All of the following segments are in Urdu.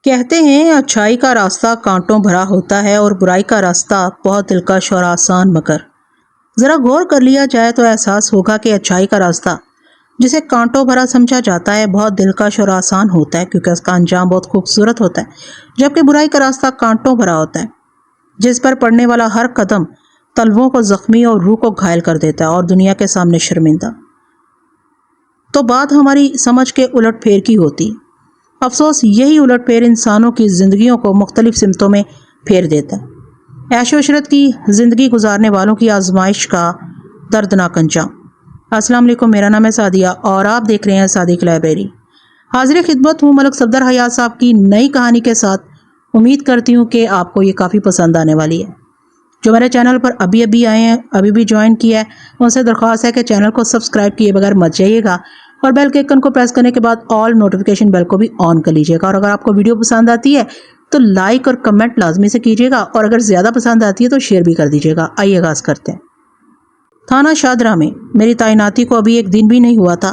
کہتے ہیں اچھائی کا راستہ کانٹوں بھرا ہوتا ہے اور برائی کا راستہ بہت دلکش اور آسان، مگر ذرا غور کر لیا جائے تو احساس ہوگا کہ اچھائی کا راستہ جسے کانٹوں بھرا سمجھا جاتا ہے بہت دلکش اور آسان ہوتا ہے، کیونکہ اس کا انجام بہت خوبصورت ہوتا ہے، جبکہ برائی کا راستہ کانٹوں بھرا ہوتا ہے جس پر پڑنے والا ہر قدم طلبوں کو زخمی اور روح کو گھائل کر دیتا ہے اور دنیا کے سامنے شرمندہ۔ تو بات ہماری سمجھ کے الٹ پھیر کی ہوتی۔ افسوس یہی الٹ پھیر انسانوں کی زندگیوں کو مختلف سمتوں میں پھیر دیتا ہے، عیش و عشرت کی زندگی گزارنے والوں کی آزمائش کا دردناک انجام۔ السلام علیکم، میرا نام ہے سعدیہ اور آپ دیکھ رہے ہیں صادق لائبریری۔ حاضر خدمت ہوں ملک صفدر حیات صاحب کی نئی کہانی کے ساتھ۔ امید کرتی ہوں کہ آپ کو یہ کافی پسند آنے والی ہے۔ جو میرے چینل پر ابھی آئے ہیں، ابھی بھی جوائن کیا ہے، ان سے درخواست ہے کہ چینل کو سبسکرائب کیے بغیر مت جائیے گا اور بیل کے آئکن کو پریس کرنے کے بعد آل نوٹیفیکیشن بیل کو بھی آن کر لیجیے گا، اور اگر آپ کو ویڈیو پسند آتی ہے تو لائک اور کمنٹ لازمی سے کیجیے گا، اور اگر زیادہ پسند آتی ہے تو شیئر بھی کر دیجیے گا۔ آئیے آغاز کرتے ہیں۔ تھانہ شاہدرہ میں میری تعیناتی کو ابھی ایک دن بھی نہیں ہوا تھا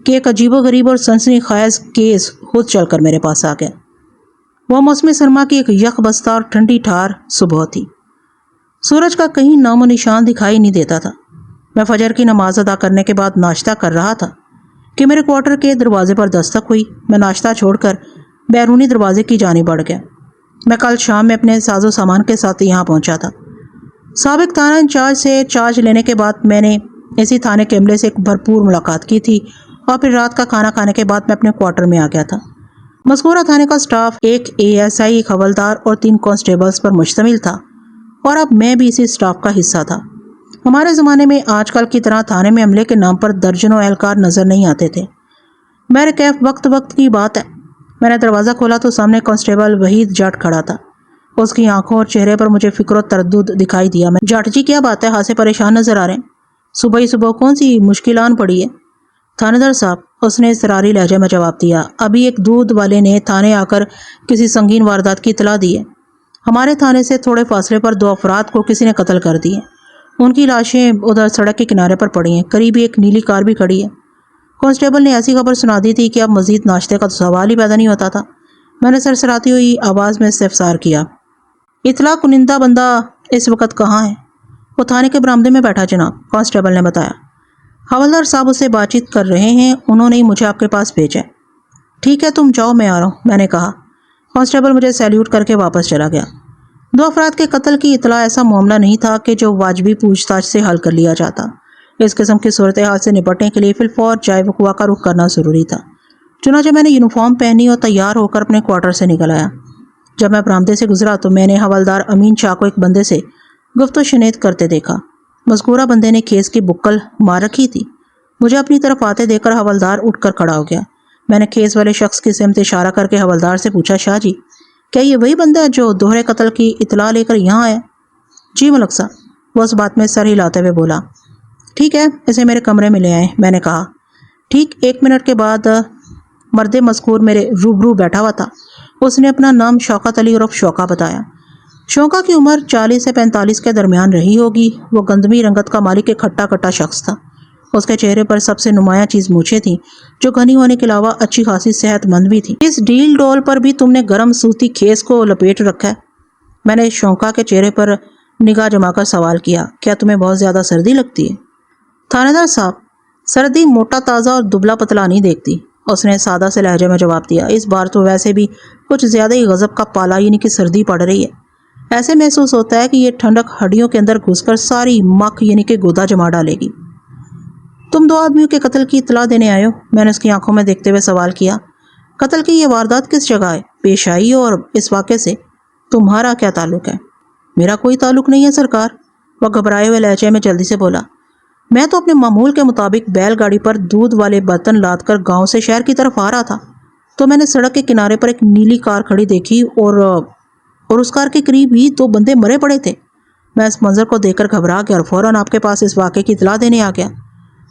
کہ ایک عجیب و غریب اور سنسنی خیز کیس خود چل کر میرے پاس آ گیا۔ وہ موسم سرما کی ایک یخ بستہ اور ٹھنڈی ٹھار صبح تھی۔ سورج کا کہیں نام و نشان دکھائی نہیں دیتا تھا۔ میں فجر کی نماز ادا کرنے کے بعد ناشتہ کر رہا تھا کہ میرے کوارٹر کے دروازے پر دستک ہوئی۔ میں ناشتہ چھوڑ کر بیرونی دروازے کی جانب بڑھ گیا۔ میں کل شام میں اپنے ساز و سامان کے ساتھ یہاں پہنچا تھا۔ سابق تھانہ انچارج سے چارج لینے کے بعد میں نے اسی تھانے کے عملے سے ایک بھرپور ملاقات کی تھی، اور پھر رات کا کھانا کھانے کے بعد میں اپنے کوارٹر میں آ گیا تھا۔ مذکورہ تھانے کا سٹاف ایک ASI، ایک حوالدار اور 3 کانسٹیبلز پر مشتمل تھا، اور اب میں بھی اسی سٹاف کا حصہ تھا۔ ہمارے زمانے میں آج کل کی طرح تھانے میں عملے کے نام پر درجنوں اہلکار نظر نہیں آتے تھے۔ میرے کیف وقت کی بات ہے، میں نے دروازہ کھولا تو سامنے کانسٹیبل وحید جٹ کھڑا تھا۔ اس کی آنکھوں اور چہرے پر مجھے فکر و تردد دکھائی دیا۔ میں جٹ جی کیا بات ہے، ہاتھ سے پریشان نظر آ رہے ہیں، صبح ہی صبح کون سی مشکل آن پڑی ہے؟ تھانے دار صاحب، اس نے اضطراری لہجے میں جواب دیا، ابھی ایک دودھ والے نے تھانے آ کر کسی سنگین واردات کی اطلاع دی ہے۔ ہمارے تھانے سے تھوڑے فاصلے پر 2 افراد کو کسی نے قتل کر دی ہے۔ ان کی لاشیں ادھر سڑک کے کنارے پر پڑی ہیں، قریب ایک نیلی کار بھی کھڑی ہے۔ کانسٹیبل نے ایسی خبر سنا دی تھی کہ اب مزید ناشتے کا تو سوال ہی پیدا نہیں ہوتا تھا۔ میں نے سرسراتی ہوئی آواز میں استفسار کیا، اطلاع کنندہ بندہ اس وقت کہاں ہے؟ وہ تھانے کے برآمدے میں بیٹھا جناب، کانسٹیبل نے بتایا۔ حوالدار صاحب اس سے بات چیت کر رہے ہیں، انہوں نے مجھے آپ کے پاس بھیجا ہے۔ ٹھیک ہے تم جاؤ، میں آ رہا ہوں، میں نے کہا۔ کانسٹیبل مجھے سیلیوٹ کر کے واپس چلا گیا۔ 2 افراد کے قتل کی اطلاع ایسا معاملہ نہیں تھا کہ جو واجبی پوچھ تاچھ سے حل کر لیا جاتا۔ اس قسم کی صورتحال سے نپٹنے کے لیے فی الفور جائے وقوع کا رخ کرنا ضروری تھا۔ چنانچہ میں نے یونیفارم پہنی اور تیار ہو کر اپنے کوارٹر سے نکل آیا۔ جب میں برآمدے سے گزرا تو میں نے حوالدار امین شاہ کو ایک بندے سے گفت و شنید کرتے دیکھا۔ مذکورہ بندے نے کھیس کی بکل مار رکھی تھی۔ مجھے اپنی طرف آتے دیکھ کر حوالدار اٹھ کر کھڑا ہو گیا۔ میں نے کھیس والے شخص کی سمت اشارہ کر کے حوالدار سے پوچھا، شاہ جی، کیا یہ وہی بندہ ہے جو دوہرے قتل کی اطلاع لے کر یہاں آیا؟ جی ملک صاحب، وہ اس بات میں سر ہلاتے ہوئے بولا۔ ٹھیک ہے، اسے میرے کمرے میں لے آئیں، میں نے کہا۔ ٹھیک 1 منٹ کے بعد مرد مذکور میرے روبرو بیٹھا ہوا تھا۔ اس نے اپنا نام شوکت علی عرف شوکا بتایا۔ شوکا کی عمر 40 سے 45 کے درمیان رہی ہوگی۔ وہ گندمی رنگت کا مالک ایک کھٹا کھٹا شخص تھا۔ اس کے چہرے پر سب سے نمایاں چیز مونچھیں تھیں، جو گھنی ہونے کے علاوہ اچھی خاصی صحت مند بھی تھیں۔ اس ڈیل ڈول پر بھی تم نے گرم سوتی کھیس کو لپیٹ رکھا ہے؟ میں نے شوکا کے چہرے پر نگاہ جما کر سوال کیا، کیا تمہیں بہت زیادہ سردی لگتی ہے؟ تھانے دار صاحب، سردی موٹا تازہ اور دبلا پتلا نہیں دیکھتی، اس نے سادہ سے لہجے میں جواب دیا۔ اس بار تو ویسے بھی کچھ زیادہ ہی غضب کا پالا یعنی کہ سردی پڑ رہی ہے۔ ایسے محسوس ہوتا ہے کہ یہ ٹھنڈک ہڈیوں کے اندر گھس کر ساری مکھ یعنی کہ گودا جما ڈالے گی۔ تم 2 آدمیوں کے قتل کی اطلاع دینے آئے ہو؟ میں نے اس کی آنکھوں میں دیکھتے ہوئے سوال کیا۔ قتل کی یہ واردات کس جگہ ہے پیش آئی اور اس واقعے سے تمہارا کیا تعلق ہے؟ میرا کوئی تعلق نہیں ہے سرکار، وہ گھبرائے ہوئے لہجے میں جلدی سے بولا۔ میں تو اپنے معمول کے مطابق بیل گاڑی پر دودھ والے برتن لاد کر گاؤں سے شہر کی طرف آ رہا تھا، تو میں نے سڑک کے کنارے پر ایک نیلی کار کھڑی دیکھی اور اس کار کے قریب ہی 2 بندے مرے پڑے تھے۔ میں اس منظر کو دیکھ کر گھبرا گیا اور فوراً آپ کے پاس اس واقعے کی اطلاع دینے آ گیا۔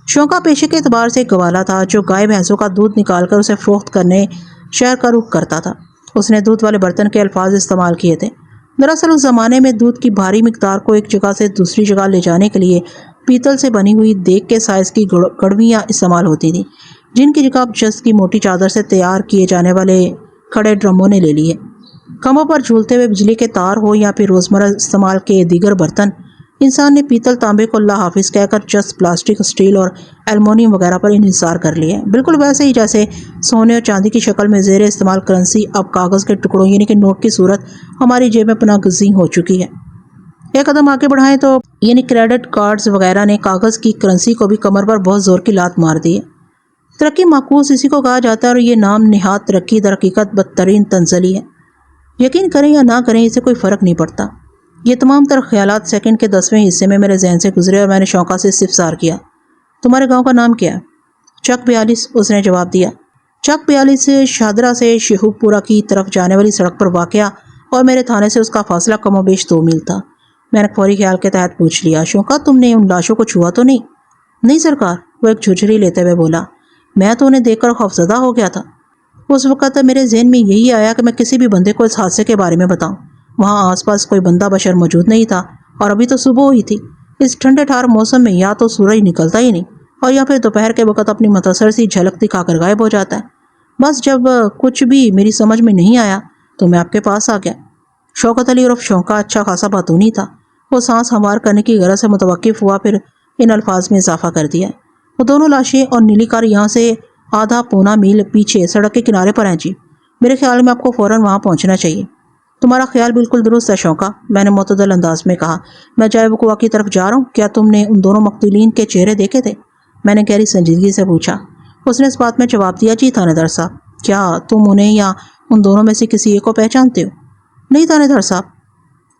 شوکا پیشے کے اعتبار سے ایک گوالا تھا جو گائے بھینسوں کا دودھ نکال کر اسے فروخت کرنے شہر کا رخ کرتا تھا۔ اس نے دودھ والے برتن کے الفاظ استعمال کیے تھے۔ دراصل اس زمانے میں دودھ کی بھاری مقدار کو ایک جگہ سے دوسری جگہ لے جانے کے لیے پیتل سے بنی ہوئی دیگ کے سائز کی گڑویاں استعمال ہوتی تھیں، جن کی جگہ جست کی موٹی چادر سے تیار کیے جانے والے کھڑے ڈرموں نے لے لیے۔ کھمبوں پر جھولتے ہوئے بجلی کے تار ہو یا پھر روزمرہ استعمال کے دیگر برتن، انسان نے پیتل تانبے کو اللہ حافظ کہہ کر جس پلاسٹک، اسٹیل اور ایلومینیم وغیرہ پر انحصار کر لیا ہے۔ بالکل ویسے ہی جیسے سونے اور چاندی کی شکل میں زیر استعمال کرنسی اب کاغذ کے ٹکڑوں یعنی کہ نوٹ کی صورت ہماری جیب میں پناہ گزین ہو چکی ہے۔ ایک قدم آگے بڑھائیں تو یعنی کریڈٹ کارڈز وغیرہ نے کاغذ کی کرنسی کو بھی کمر پر بہت زور کی لات مار دی ہے۔ ترقی معکوس اسی کو کہا جاتا ہے اور یہ نام نہاد ترقی در حقیقت بدترین تنزلی ہے۔ یقین کریں یا نہ کریں اسے کوئی فرق نہیں پڑتا۔ یہ تمام تر خیالات سیکنڈ کے 10ویں حصے میں میرے ذہن سے گزرے اور میں نے شوقہ سے استفسار کیا، تمہارے گاؤں کا نام کیا ہے؟ چک 42، اس نے جواب دیا۔ چک 42 شاہدرہ سے شیخو پورہ کی طرف جانے والی سڑک پر واقع اور میرے تھانے سے اس کا فاصلہ کم و بیش 2 میل تھا۔ میں نے فوری خیال کے تحت پوچھ لیا، شوقہ تم نے ان لاشوں کو چھوا تو نہیں؟ نہیں سرکار، وہ ایک جھرجھری لیتے ہوئے بولا، میں تو انہیں دیکھ کر خوفزدہ ہو گیا تھا۔ اس وقت میرے ذہن میں یہی آیا کہ میں کسی بھی بندے کو اس حادثے کے بارے میں بتاؤں۔ وہاں آس پاس کوئی بندہ بشر موجود نہیں تھا اور ابھی تو صبح ہوئی تھی۔ اس ٹھنڈے ٹھار موسم میں یا تو سورج نکلتا ہی نہیں اور یا پھر دوپہر کے وقت اپنی مختصر سی جھلک دکھا کر غائب ہو جاتا ہے۔ بس جب کچھ بھی میری سمجھ میں نہیں آیا تو میں آپ کے پاس آ گیا۔ شوکت علی عرف شوقہ اچھا خاصا باتونی تھا۔ وہ سانس ہموار کرنے کی غرض سے متوقف ہوا، پھر ان الفاظ میں اضافہ کر دیا، وہ دونوں لاشیں اور نیلی کار یہاں سے آدھا پونا میل پیچھے سڑک کے کنارے پر ہیں جی۔ میرے خیال میں آپ کو فوراً وہاں پہنچنا چاہیے۔ تمہارا خیال بالکل درست ہے شوقہ، میں نے معتدل انداز میں کہا۔ میں جائے وقوع کی طرف جا رہا ہوں، کیا تم نے ان دونوں مقتولین کے چہرے دیکھے تھے؟ میں نے گہری سنجیدگی سے پوچھا۔ اس نے اس بات میں جواب دیا، جی تھانے دار صاحب، کیا تم انہیں یا ان دونوں میں سے کسی ایک کو پہچانتے ہو؟ نہیں تھانے دار صاحب،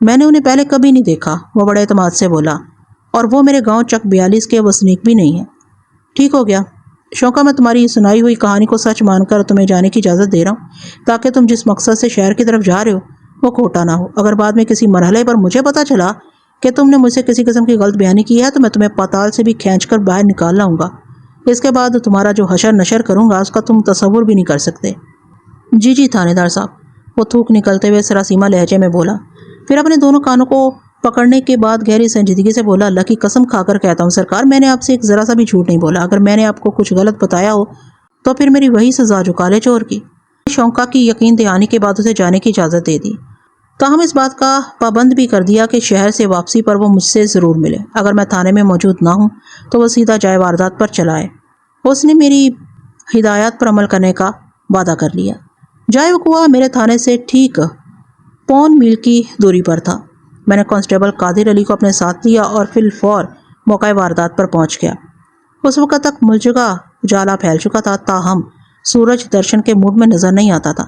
میں نے انہیں پہلے کبھی نہیں دیکھا، وہ بڑے اعتماد سے بولا، اور وہ میرے گاؤں چک 42 کے وسنیک بھی نہیں ہیں۔ ٹھیک ہو گیا شوقہ، میں تمہاری سنائی ہوئی کہانی کو سچ مان کر تمہیں جانے کی اجازت دے رہا ہوں تاکہ تم جس مقصد سے شہر کی طرف جا رہے ہو وہ کھوٹا نہ ہو۔ اگر بعد میں کسی مرحلے پر مجھے پتا چلا کہ تم نے مجھ سے کسی قسم کی غلط بیانی کی ہے تو میں تمہیں پاتال سے بھی کھینچ کر باہر نکال لاؤں گا۔ اس کے بعد تمہارا جو حشر نشر کروں گا اس کا تم تصور بھی نہیں کر سکتے۔ جی جی تھانے دار صاحب، وہ تھوک نکلتے ہوئے سراسیمہ لہجے میں بولا، پھر اپنے دونوں کانوں کو پکڑنے کے بعد گہری سنجیدگی سے بولا، اللہ کی قسم کھا کر کہتا ہوں سرکار، میں نے آپ سے ایک ذرا سا بھی جھوٹ نہیں بولا۔ اگر میں نے آپ کو کچھ غلط بتایا ہو تو پھر میری وہی سزا جو کالے چور کی۔ شوقہ کی یقین دہانی کے بعد اسے جانے کی اجازت دے دی، تاہم اس بات کا پابند بھی کر دیا کہ شہر سے واپسی پر وہ مجھ سے ضرور ملے۔ اگر میں تھانے میں موجود نہ ہوں تو وہ سیدھا جائے واردات پر چلائے۔ اس نے میری ہدایات پر عمل کرنے کا وعدہ کر لیا۔ جائے وقوع میرے تھانے سے ٹھیک 1.25 میل کی دوری پر تھا۔ میں نے کانسٹیبل قادر علی کو اپنے ساتھ لیا اور فی الفور موقع واردات پر پہنچ گیا۔ اس وقت تک ملجگہ اجالا پھیل چکا تھا، تاہم سورج درشن کے موڈ میں نظر نہیں آتا تھا۔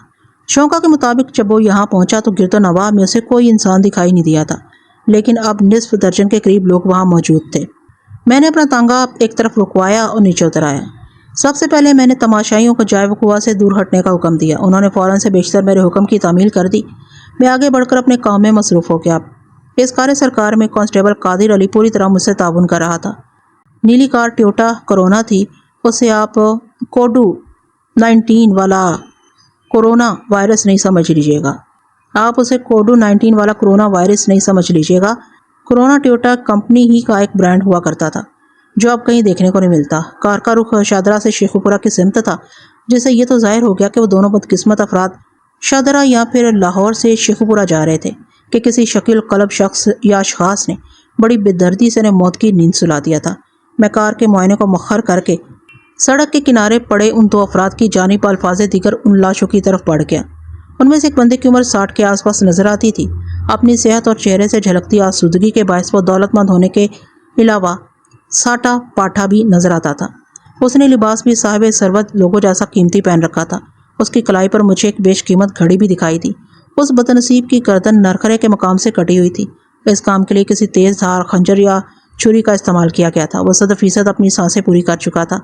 شوقہ کے مطابق جب وہ یہاں پہنچا تو گرد و نواح میں اسے کوئی انسان دکھائی نہیں دیا تھا، لیکن اب نصف درجن کے قریب لوگ وہاں موجود تھے۔ میں نے اپنا تانگا ایک طرف رکوایا اور نیچے اترایا۔ سب سے پہلے میں نے تماشائیوں کو جائے وقوع سے دور ہٹنے کا حکم دیا۔ انہوں نے فوراً سے بیشتر میرے حکم کی تعمیل کر دی۔ میں آگے بڑھ کر اپنے کام میں مصروف ہو گیا۔ اس کار سرکار میں کانسٹیبل قادر علی پوری طرح مجھ سے تعاون کر رہا تھا۔ نیلی کار ٹویوٹا کرونا تھی، اسے آپ کووڈ-19 والا کورونا وائرس نہیں سمجھ لیجیے گا۔ آپ اسے کووڈ-19 والا کورونا وائرس نہیں سمجھ لیجیے گا۔ کورونا ٹویوٹا کمپنی ہی کا ایک برانڈ ہوا کرتا تھا جو اب کہیں دیکھنے کو نہیں ملتا۔ کار کا رخ شاہدرہ سے شیخو پورہ کی سمت تھا، جس سے یہ تو ظاہر ہو گیا کہ وہ دونوں بدقسمت افراد شاہدرہ یا پھر لاہور سے شیخو پورہ جا رہے تھے کہ کسی شکیل قلب شخص یا اشخاص نے بڑی بے دردی سے انہیں موت کی نیند سلا دیا تھا۔ میں کار کے معائنے کو مؤخر کر کے سڑک کے کنارے پڑے ان 2 افراد کی جانب الفاظ دیگر ان لاشوں کی طرف بڑھ گیا۔ ان میں سے ایک بندے کی عمر 60 کے آس پاس نظر آتی تھی۔ اپنی صحت اور چہرے سے جھلکتی آسودگی کے باعث وہ دولت مند ہونے کے علاوہ ساٹا پاٹھا بھی نظر آتا تھا۔ اس نے لباس بھی صاحب ثروت لوگوں جیسا قیمتی پہن رکھا تھا۔ اس کی کلائی پر مجھے ایک بیش قیمت گھڑی بھی دکھائی دی۔ اس بدنصیب کی گردن نرخرے کے مقام سے کٹی ہوئی تھی۔ اس کام کے لیے کسی تیز دھار خنجر یا چھری کا استعمال کیا گیا تھا۔ وہ 100% اپنی سانسیں پوری کر چکا تھا۔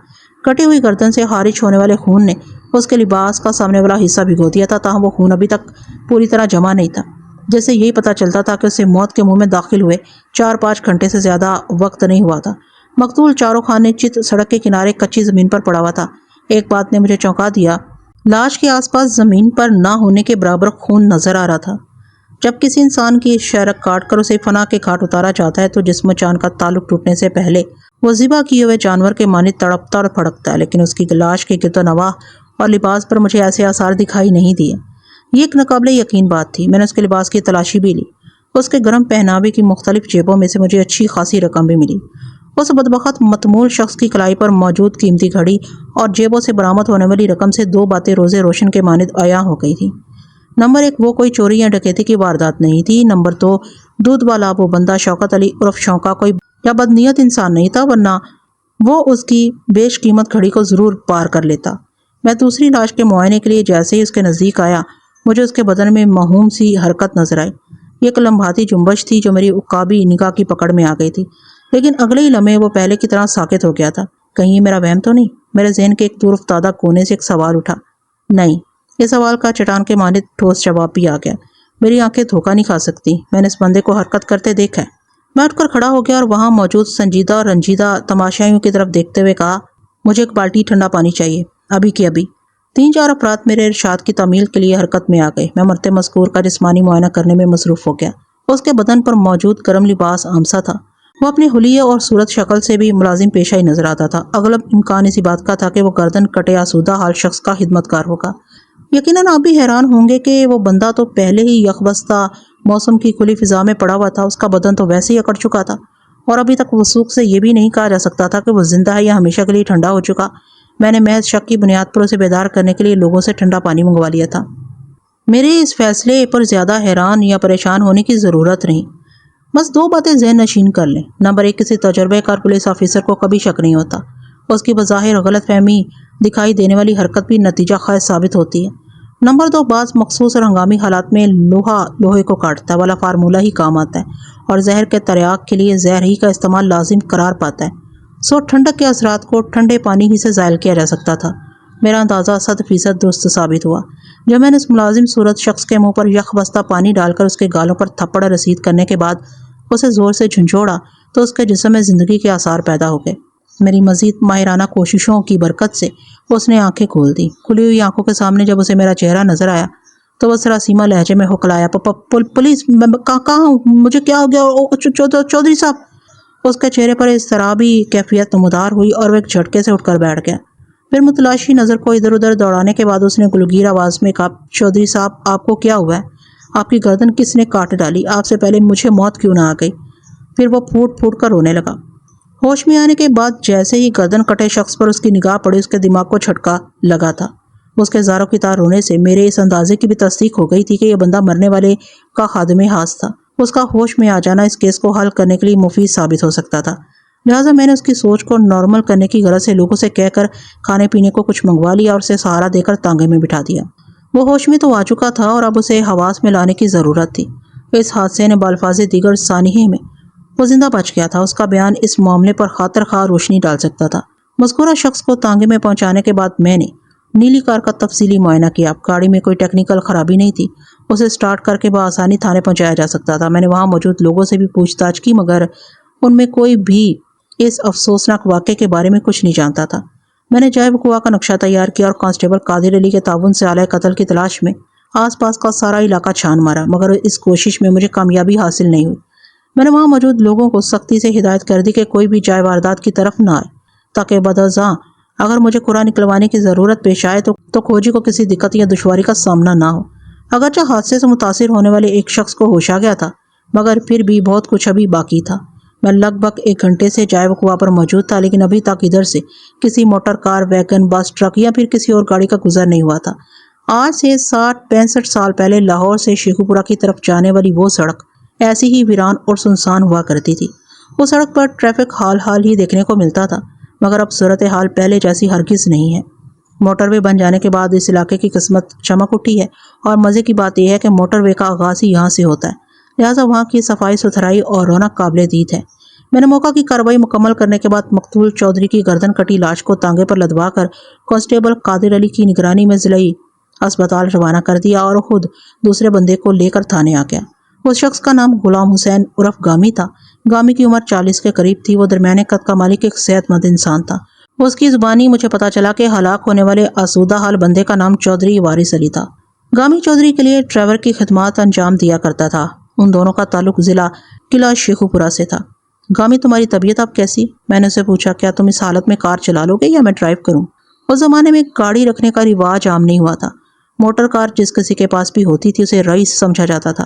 کٹی ہوئی گردن سے خارج ہونے والے خون نے اس کے لباس کا سامنے والا حصہ بھگو دیا تھا، تاہم وہ خون ابھی تک پوری طرح جمع نہیں تھا، جس سے یہی پتہ چلتا تھا کہ اسے موت کے منہ میں داخل ہوئے 4-5 گھنٹے سے زیادہ وقت نہیں ہوا تھا۔ مقتول چاروں خانے چت سڑک کے کنارے کچی زمین پر پڑا ہوا تھا۔ ایک بات نے مجھے چونکا دیا، لاش کے آس پاس زمین پر نہ ہونے کے برابر خون نظر آ رہا تھا۔ جب کسی انسان کی شہرک کاٹ کر اسے فنا کے گھاٹ اتارا جاتا ہے تو جسم و جان کا تعلق ٹوٹنے سے پہلے وہ ذبح کیے ہوئے جانور کے مانند تڑپتا اور پھڑکتا ہے، لیکن اس کی لاش کے گرد و نواح اور لباس پر مجھے ایسے آثار دکھائی نہیں دیے۔ یہ ایک ناقابل یقین بات تھی۔ میں نے اس کے لباس کی تلاشی بھی لی۔ اس کے گرم پہناوے کی مختلف جیبوں میں سے مجھے اچھی خاصی رقم بھی ملی۔ اس بدبخت متمول شخص کی کلائی پر موجود قیمتی گھڑی اور جیبوں سے برآمد ہونے والی رقم سے دو باتیں روزے روشن کے مانند عیاں ہو گئی تھیں۔ نمبر ایک، وہ کوئی چوری یا ڈکیتی کی واردات نہیں تھی۔ نمبر دو، دودھ والا وہ بندہ شوکت علی عرف شوکا کوئی یا بدنیت انسان نہیں تھا، ورنہ وہ اس کی بیش قیمت گھڑی کو ضرور پار کر لیتا۔ میں دوسری لاش کے معائنے کے لیے جیسے ہی اس کے نزدیک آیا، مجھے اس کے بدن میں موہوم سی حرکت نظر آئی۔ یہ ایک لمحاتی جنبش تھی جو میری عقابی نگاہ کی پکڑ میں آ گئی تھی، لیکن اگلے ہی لمحے وہ پہلے کی طرح ساکت ہو گیا تھا۔ کہیں یہ میرا وہم تو نہیں؟ میرے ذہن کے ایک دور افتادہ کونے سے ایک سوال اٹھا۔ نہیں، یہ سوال کا چٹان کے مانند ٹھوس جواب بھی آ گیا۔ میری آنکھیں دھوکہ نہیں کھا سکتی، میں نے اس بندے کو حرکت کرتے دیکھا ہے۔ میں اٹھ کر کھڑا ہو گیا اور وہاں موجود سنجیدہ اور رنجیدہ تماشائیوں کی طرف دیکھتے ہوئے کہا، مجھے ایک بالٹی ٹھنڈا پانی چاہیے، ابھی کی ابھی۔ 3-4 افراد میرے ارشاد کی تعمیل کے لیے حرکت میں آ گئے۔ میں مرتے مذکور کا جسمانی معائنہ کرنے میں مصروف ہو گیا۔ اس کے بدن پر موجود گرم لباس آمسا تھا۔ وہ اپنی حلیے اور صورت شکل سے بھی ملازم پیشہ ہی نظر آتا تھا۔ اغلب امکان اسی بات کا تھا کہ وہ گردن کٹے آسودہ حال شخص کا خدمتگار ہوگا۔ یقیناً آپ بھی حیران ہوں گے کہ وہ بندہ تو پہلے ہی یکبستہ موسم کی کھلی فضا میں پڑا ہوا تھا۔ اس کا بدن تو ویسے ہی اکڑ چکا تھا اور ابھی تک وثوق سے یہ بھی نہیں کہا جا سکتا تھا کہ وہ زندہ ہے یا ہمیشہ کے لیے ٹھنڈا ہو چکا۔ میں نے محض شک کی بنیاد پر اسے بیدار کرنے کے لیے لوگوں سے ٹھنڈا پانی منگوا لیا تھا۔ میرے اس فیصلے پر زیادہ حیران یا پریشان ہونے کی ضرورت نہیں۔ بس 2 باتیں ذہن نشین کر لیں۔ نمبر 1، کسی تجربہ کار پولیس آفیسر کو کبھی شک نہیں ہوتا۔ اس کی بظاہر غلط فہمی دکھائی دینے والی حرکت بھی نتیجہ خیز ثابت ہوتی ہے۔ نمبر 2، بعض مخصوص اور ہنگامی حالات میں لوہا لوہے کو کاٹتا ہے والا فارمولہ ہی کام آتا ہے اور زہر کے تریاق کے لیے زہر ہی کا استعمال لازم قرار پاتا ہے۔ سو ٹھنڈک کے اثرات کو ٹھنڈے پانی ہی سے زائل کیا جا سکتا تھا۔ میرا اندازہ 100% درست ثابت ہوا۔ جب میں نے اس ملازم صورت شخص کے منہ پر یک بستہ پانی ڈال کر اس کے گالوں پر تھپڑ رسید کرنے کے بعد اسے زور سے جھنجھوڑا تو اس کے جسم میں زندگی کے آثار پیدا ہو گئے۔ میری مزید ماہرانہ کوششوں کی برکت سے اس نے آنکھیں کھول دی۔ کھلی ہوئی آنکھوں کے سامنے جب اسے میرا چہرہ نظر آیا تو وہ سراسیمہ لہجے میں ہکلایا، پولیس، کہاں ہوں؟ مجھے کیا ہو گیا چودھری صاحب؟ اس کے چہرے پر اضطرابی کیفیت نمودار ہوئی اور وہ ایک جھٹکے سے اٹھ کر بیٹھ گیا۔ پھر متلاشی نظر کو ادھر ادھر دوڑانے کے بعد اس نے گلگیر آواز میں کہا، چودھری صاحب، آپ کو کیا ہوا ہے؟ آپ کی گردن کس نے کاٹ ڈالی؟ آپ سے پہلے مجھے موت کیوں نہ آ گئی؟ پھر وہ پھوٹ پھوٹ کر رونے لگا۔ ہوش میں آنے کے بعد جیسے ہی گردن کٹے شخص پر اس کی نگاہ پڑی، اس کے دماغ کو جھٹکا لگا تھا۔ اس کے زاروں کی تار رونے سے میرے اس اندازے کی بھی تصدیق ہو گئی تھی کہ یہ بندہ مرنے والے کا خادم حاس تھا۔ اس کا ہوش میں آ جانا اس کیس کو حل کرنے کے لیے مفید ثابت ہو سکتا تھا۔ لہٰذا میں نے اس کی سوچ کو نارمل کرنے کی غرض سے لوگوں سے کہہ کر کھانے پینے کو کچھ منگوا لیا اور اسے سہارا دے کر تانگے میں بٹھا دیا۔ وہ ہوش میں تو آ چکا تھا اور اب اسے حواس میں لانے کی ضرورت تھی۔ اس حادثے نے بالفاظ دیگر سانحے میں وہ زندہ بچ گیا تھا۔ اس کا بیان اس معاملے پر خاطر خواہ روشنی ڈال سکتا تھا۔ مذکورہ شخص کو تانگے میں پہنچانے کے بعد میں نے نیلی کار کا تفصیلی معائنہ کیا۔ گاڑی میں کوئی ٹیکنیکل خرابی نہیں تھی، اسے سٹارٹ کر کے بآسانی تھانے پہنچایا جا سکتا تھا۔ میں نے وہاں موجود لوگوں سے بھی پوچھ تاچھ کی مگر ان میں کوئی بھی اس افسوسناک واقعے کے بارے میں کچھ نہیں جانتا تھا۔ میں نے جائے وقوع کا نقشہ تیار کیا اور کانسٹیبل قادر علی کے تعاون سے آلۂ قتل کی تلاش میں آس پاس کا سارا علاقہ چھان مارا، مگر اس کوشش میں مجھے کامیابی حاصل نہیں ہوئی۔ میں نے وہاں موجود لوگوں کو سختی سے ہدایت کر دی کہ کوئی بھی جائے واردات کی طرف نہ آئے، تاکہ بعدازاں اگر مجھے قرآن نکلوانے کی ضرورت پیش آئے تو کھوجی کو کسی دقت یا دشواری کا سامنا نہ ہو۔ اگرچہ حادثے سے متاثر ہونے والے ایک شخص کو ہوش آ گیا تھا، مگر پھر بھی بہت کچھ ابھی باقی تھا۔ میں لگ بھگ 1 گھنٹے سے جائے وقوع پر موجود تھا، لیکن ابھی تک ادھر سے کسی موٹر کار، ویگن، بس، ٹرک یا پھر کسی اور گاڑی کا گزر نہیں ہوا تھا۔ آج سے 60-65 سال پہلے لاہور سے شیخو پورہ کی طرف جانے والی وہ سڑک ایسی ہی ویران اور سنسان ہوا کرتی تھی۔ اس سڑک پر ٹریفک حال ہی دیکھنے کو ملتا تھا، مگر اب صورتحال پہلے جیسی ہرگز نہیں ہے۔ موٹر وے بن جانے کے بعد اس علاقے کی قسمت چمک اٹھی ہے، اور مزے کی بات یہ ہے کہ موٹر وے کا آغاز ہی یہاں سے ہوتا ہے، لہٰذا وہاں کی صفائی ستھرائی اور رونق قابل دید ہے۔ میں نے موقع کی کارروائی مکمل کرنے کے بعد مقتول چودھری کی گردن کٹی لاش کو تانگے پر لدوا کر کانسٹیبل قادر علی کی نگرانی میں ضلعی اسپتال روانہ کر دیا اور خود دوسرے بندے کو لے کر تھانے آ گیا۔ اس شخص کا نام غلام حسین عرف گامی تھا۔ گامی کی عمر 40 کے قریب تھی۔ وہ درمیانے قد کا مالک ایک صحت مند انسان تھا۔ اس کی زبانی مجھے پتا چلا کہ ہلاک ہونے والے آسودہ حال بندے کا نام چودھری وارث علی تھا۔ گامی چودھری کے لیے ڈرائیور کی خدمات انجام دیا کرتا تھا۔ ان دونوں کا تعلق ضلع قلعہ شیخو پورہ سے تھا۔ گامی، تمہاری طبیعت اب کیسی؟ میں نے اسے پوچھا، کیا تم اس حالت میں کار چلا لو گے یا میں ڈرائیو کروں؟ اس زمانے میں گاڑی رکھنے کا رواج عام نہیں ہوا تھا۔ موٹر کار جس کسی کے پاس بھی ہوتی تھی اسے رئیس سمجھا جاتا تھا۔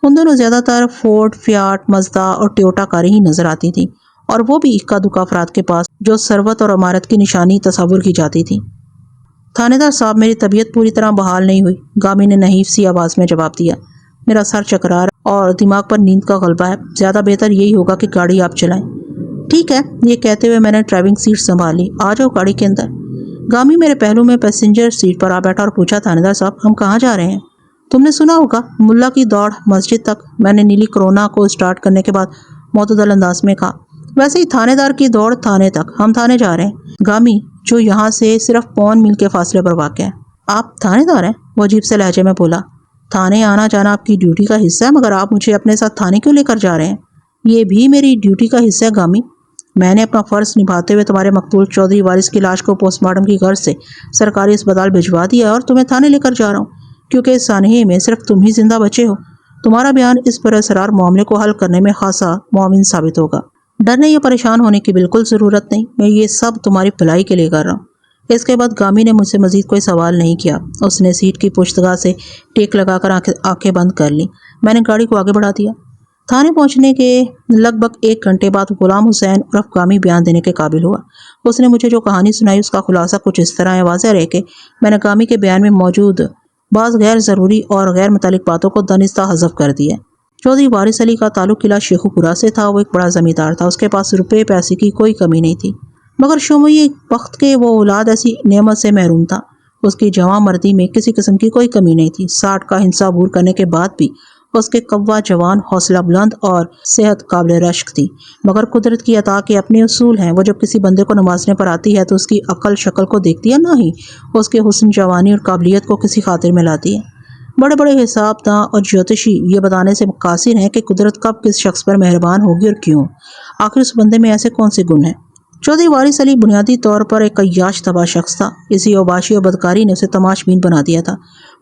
ان دنوں زیادہ تر فورڈ، فیاٹ، مزدا اور ٹیوٹا کاریں ہی نظر آتی تھیں، اور وہ بھی اکا دکا افراد کے پاس جو ثروت اور عمارت کی نشانی تصور کی جاتی تھی۔ تھانے دار صاحب، میری طبیعت پوری طرح بحال نہیں ہوئی، گامی نے نحیف سی آواز میں جواب دیا۔ میرا سر چکرا اور دماغ پر نیند کا غلبہ ہے، زیادہ بہتر یہی ہوگا کہ گاڑی آپ چلائیں۔ ٹھیک ہے، یہ کہتے ہوئے میں نے ڈرائیونگ سیٹ سنبھال لی۔ آ جاؤ گاڑی کے اندر۔ گامی میرے پہلو میں پیسنجر سیٹ پر آ بیٹھا اور پوچھا، تھانے دار صاحب ہم کہاں جا رہے ہیں؟ تم نے سنا ہوگا، ملا کی دوڑ مسجد تک، میں نے نیلی کرونا کو سٹارٹ کرنے کے بعد معتدل انداز میں کہا۔ ویسے ہی تھانے دار کی دوڑ تھانے تک، ہم تھانے جا رہے ہیں گامی، جو یہاں سے صرف 5 میل کے فاصلے پر واقع ہے۔ آپ تھانے دار ہیں؟ وہ عجیب سے لہجے میں بولا۔ تھانے آنا جانا آپ کی ڈیوٹی کا حصہ ہے، مگر آپ مجھے اپنے ساتھ تھانے کیوں لے کر جا رہے ہیں؟ یہ بھی میری ڈیوٹی کا حصہ ہے گامی، میں نے اپنا فرض نبھاتے ہوئے تمہارے مقتول چودھری وارث کی لاش کو پوسٹ مارٹم کی غرض سے سرکاری اسپتال بھجوا دیا ہے، اور تمہیں تھانے لے کر جا رہا ہوں کیونکہ اس سانحے میں صرف تم ہی زندہ بچے ہو۔ تمہارا بیان اس پراسرار معاملے کو حل کرنے میں خاصا معاون ثابت ہوگا۔ ڈرنے یا پریشان ہونے کی بالکل ضرورت نہیں، میں یہ سب تمہاری بھلائی کے لیے کر رہا ہوں۔ اس کے بعد گامی نے مجھ سے مزید کوئی سوال نہیں کیا۔ اس نے سیٹ کی پشتگاہ سے ٹیک لگا کر آنکھیں بند کر لیں۔ میں نے گاڑی کو آگے بڑھا دیا۔ تھانے پہنچنے کے لگ بھگ 1 گھنٹے بعد غلام حسین عرف گامی بیان دینے کے قابل ہوا۔ اس نے مجھے جو کہانی سنائی اس کا خلاصہ کچھ اس طرح ہے۔ واضح رہے کہ میں نے گامی کے بیان میں موجود بعض غیر ضروری اور غیر متعلق باتوں کو دانستہ حذف کر دیا۔ چودھری وارث علی کا تعلق قلعہ شیخو پورہ سے تھا۔ وہ ایک بڑا زمیندار تھا، اس کے پاس روپے پیسے کی کوئی کمی نہیں تھی، مگر شومی وقت کے وہ اولاد ایسی نعمت سے محروم تھا۔ اس کی جوان مردی میں کسی قسم کی کوئی کمی نہیں تھی۔ 60 کا ہنسا عبور کرنے کے بعد بھی اس کے قوا جوان، حوصلہ بلند اور صحت قابل رشک تھی، مگر قدرت کی عطا کے اپنے اصول ہیں۔ وہ جب کسی بندے کو نوازنے پر آتی ہے تو اس کی عقل شکل کو دیکھتی ہے، نہ ہی اس کے حسن، جوانی اور قابلیت کو کسی خاطر میں لاتی ہے۔ بڑے بڑے حساب داں اور جوتشی یہ بتانے سے قاصر ہیں کہ قدرت کب کس شخص پر مہربان ہوگی اور کیوں، آخر اس بندے میں ایسے کون سے گن ہیں۔ چودھری وارث علی بنیادی طور پر ایک عیاش طبع شخص تھا۔ اسی اوباشی اور بدکاری نے اسے تماش بین بنا دیا تھا۔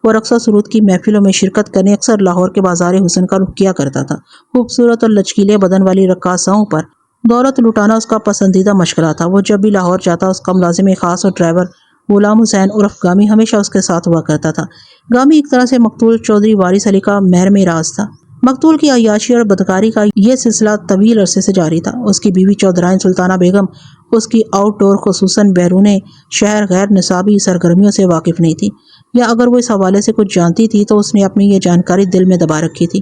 وہ رقص و سرود کی محفلوں میں شرکت کرنے اکثر لاہور کے بازار حسن کا رخ کیا کرتا تھا۔ خوبصورت اور لچکیلے بدن والی رقاصاؤں پر دولت لٹانا اس کا پسندیدہ مشغلہ تھا۔ وہ جب بھی لاہور جاتا اس کا ملازم خاص اور ڈرائیور غلام حسین عرف گامی ہمیشہ اس کے ساتھ ہوا کرتا تھا۔ گامی ایک طرح سے مقتول چودھری وارث علی کا محرم راز تھا۔ مقتول کی عیاشی اور بدکاری کا یہ سلسلہ طویل عرصے سے جاری تھا۔ اس کی بیوی چودھرائن سلطانہ بیگم اس کی آؤٹ ڈور خصوصاً بیرون شہر غیر نصابی سرگرمیوں سے واقف نہیں تھی، یا اگر وہ اس حوالے سے کچھ جانتی تھی تو اس نے اپنی یہ جانکاری دل میں دبا رکھی تھی۔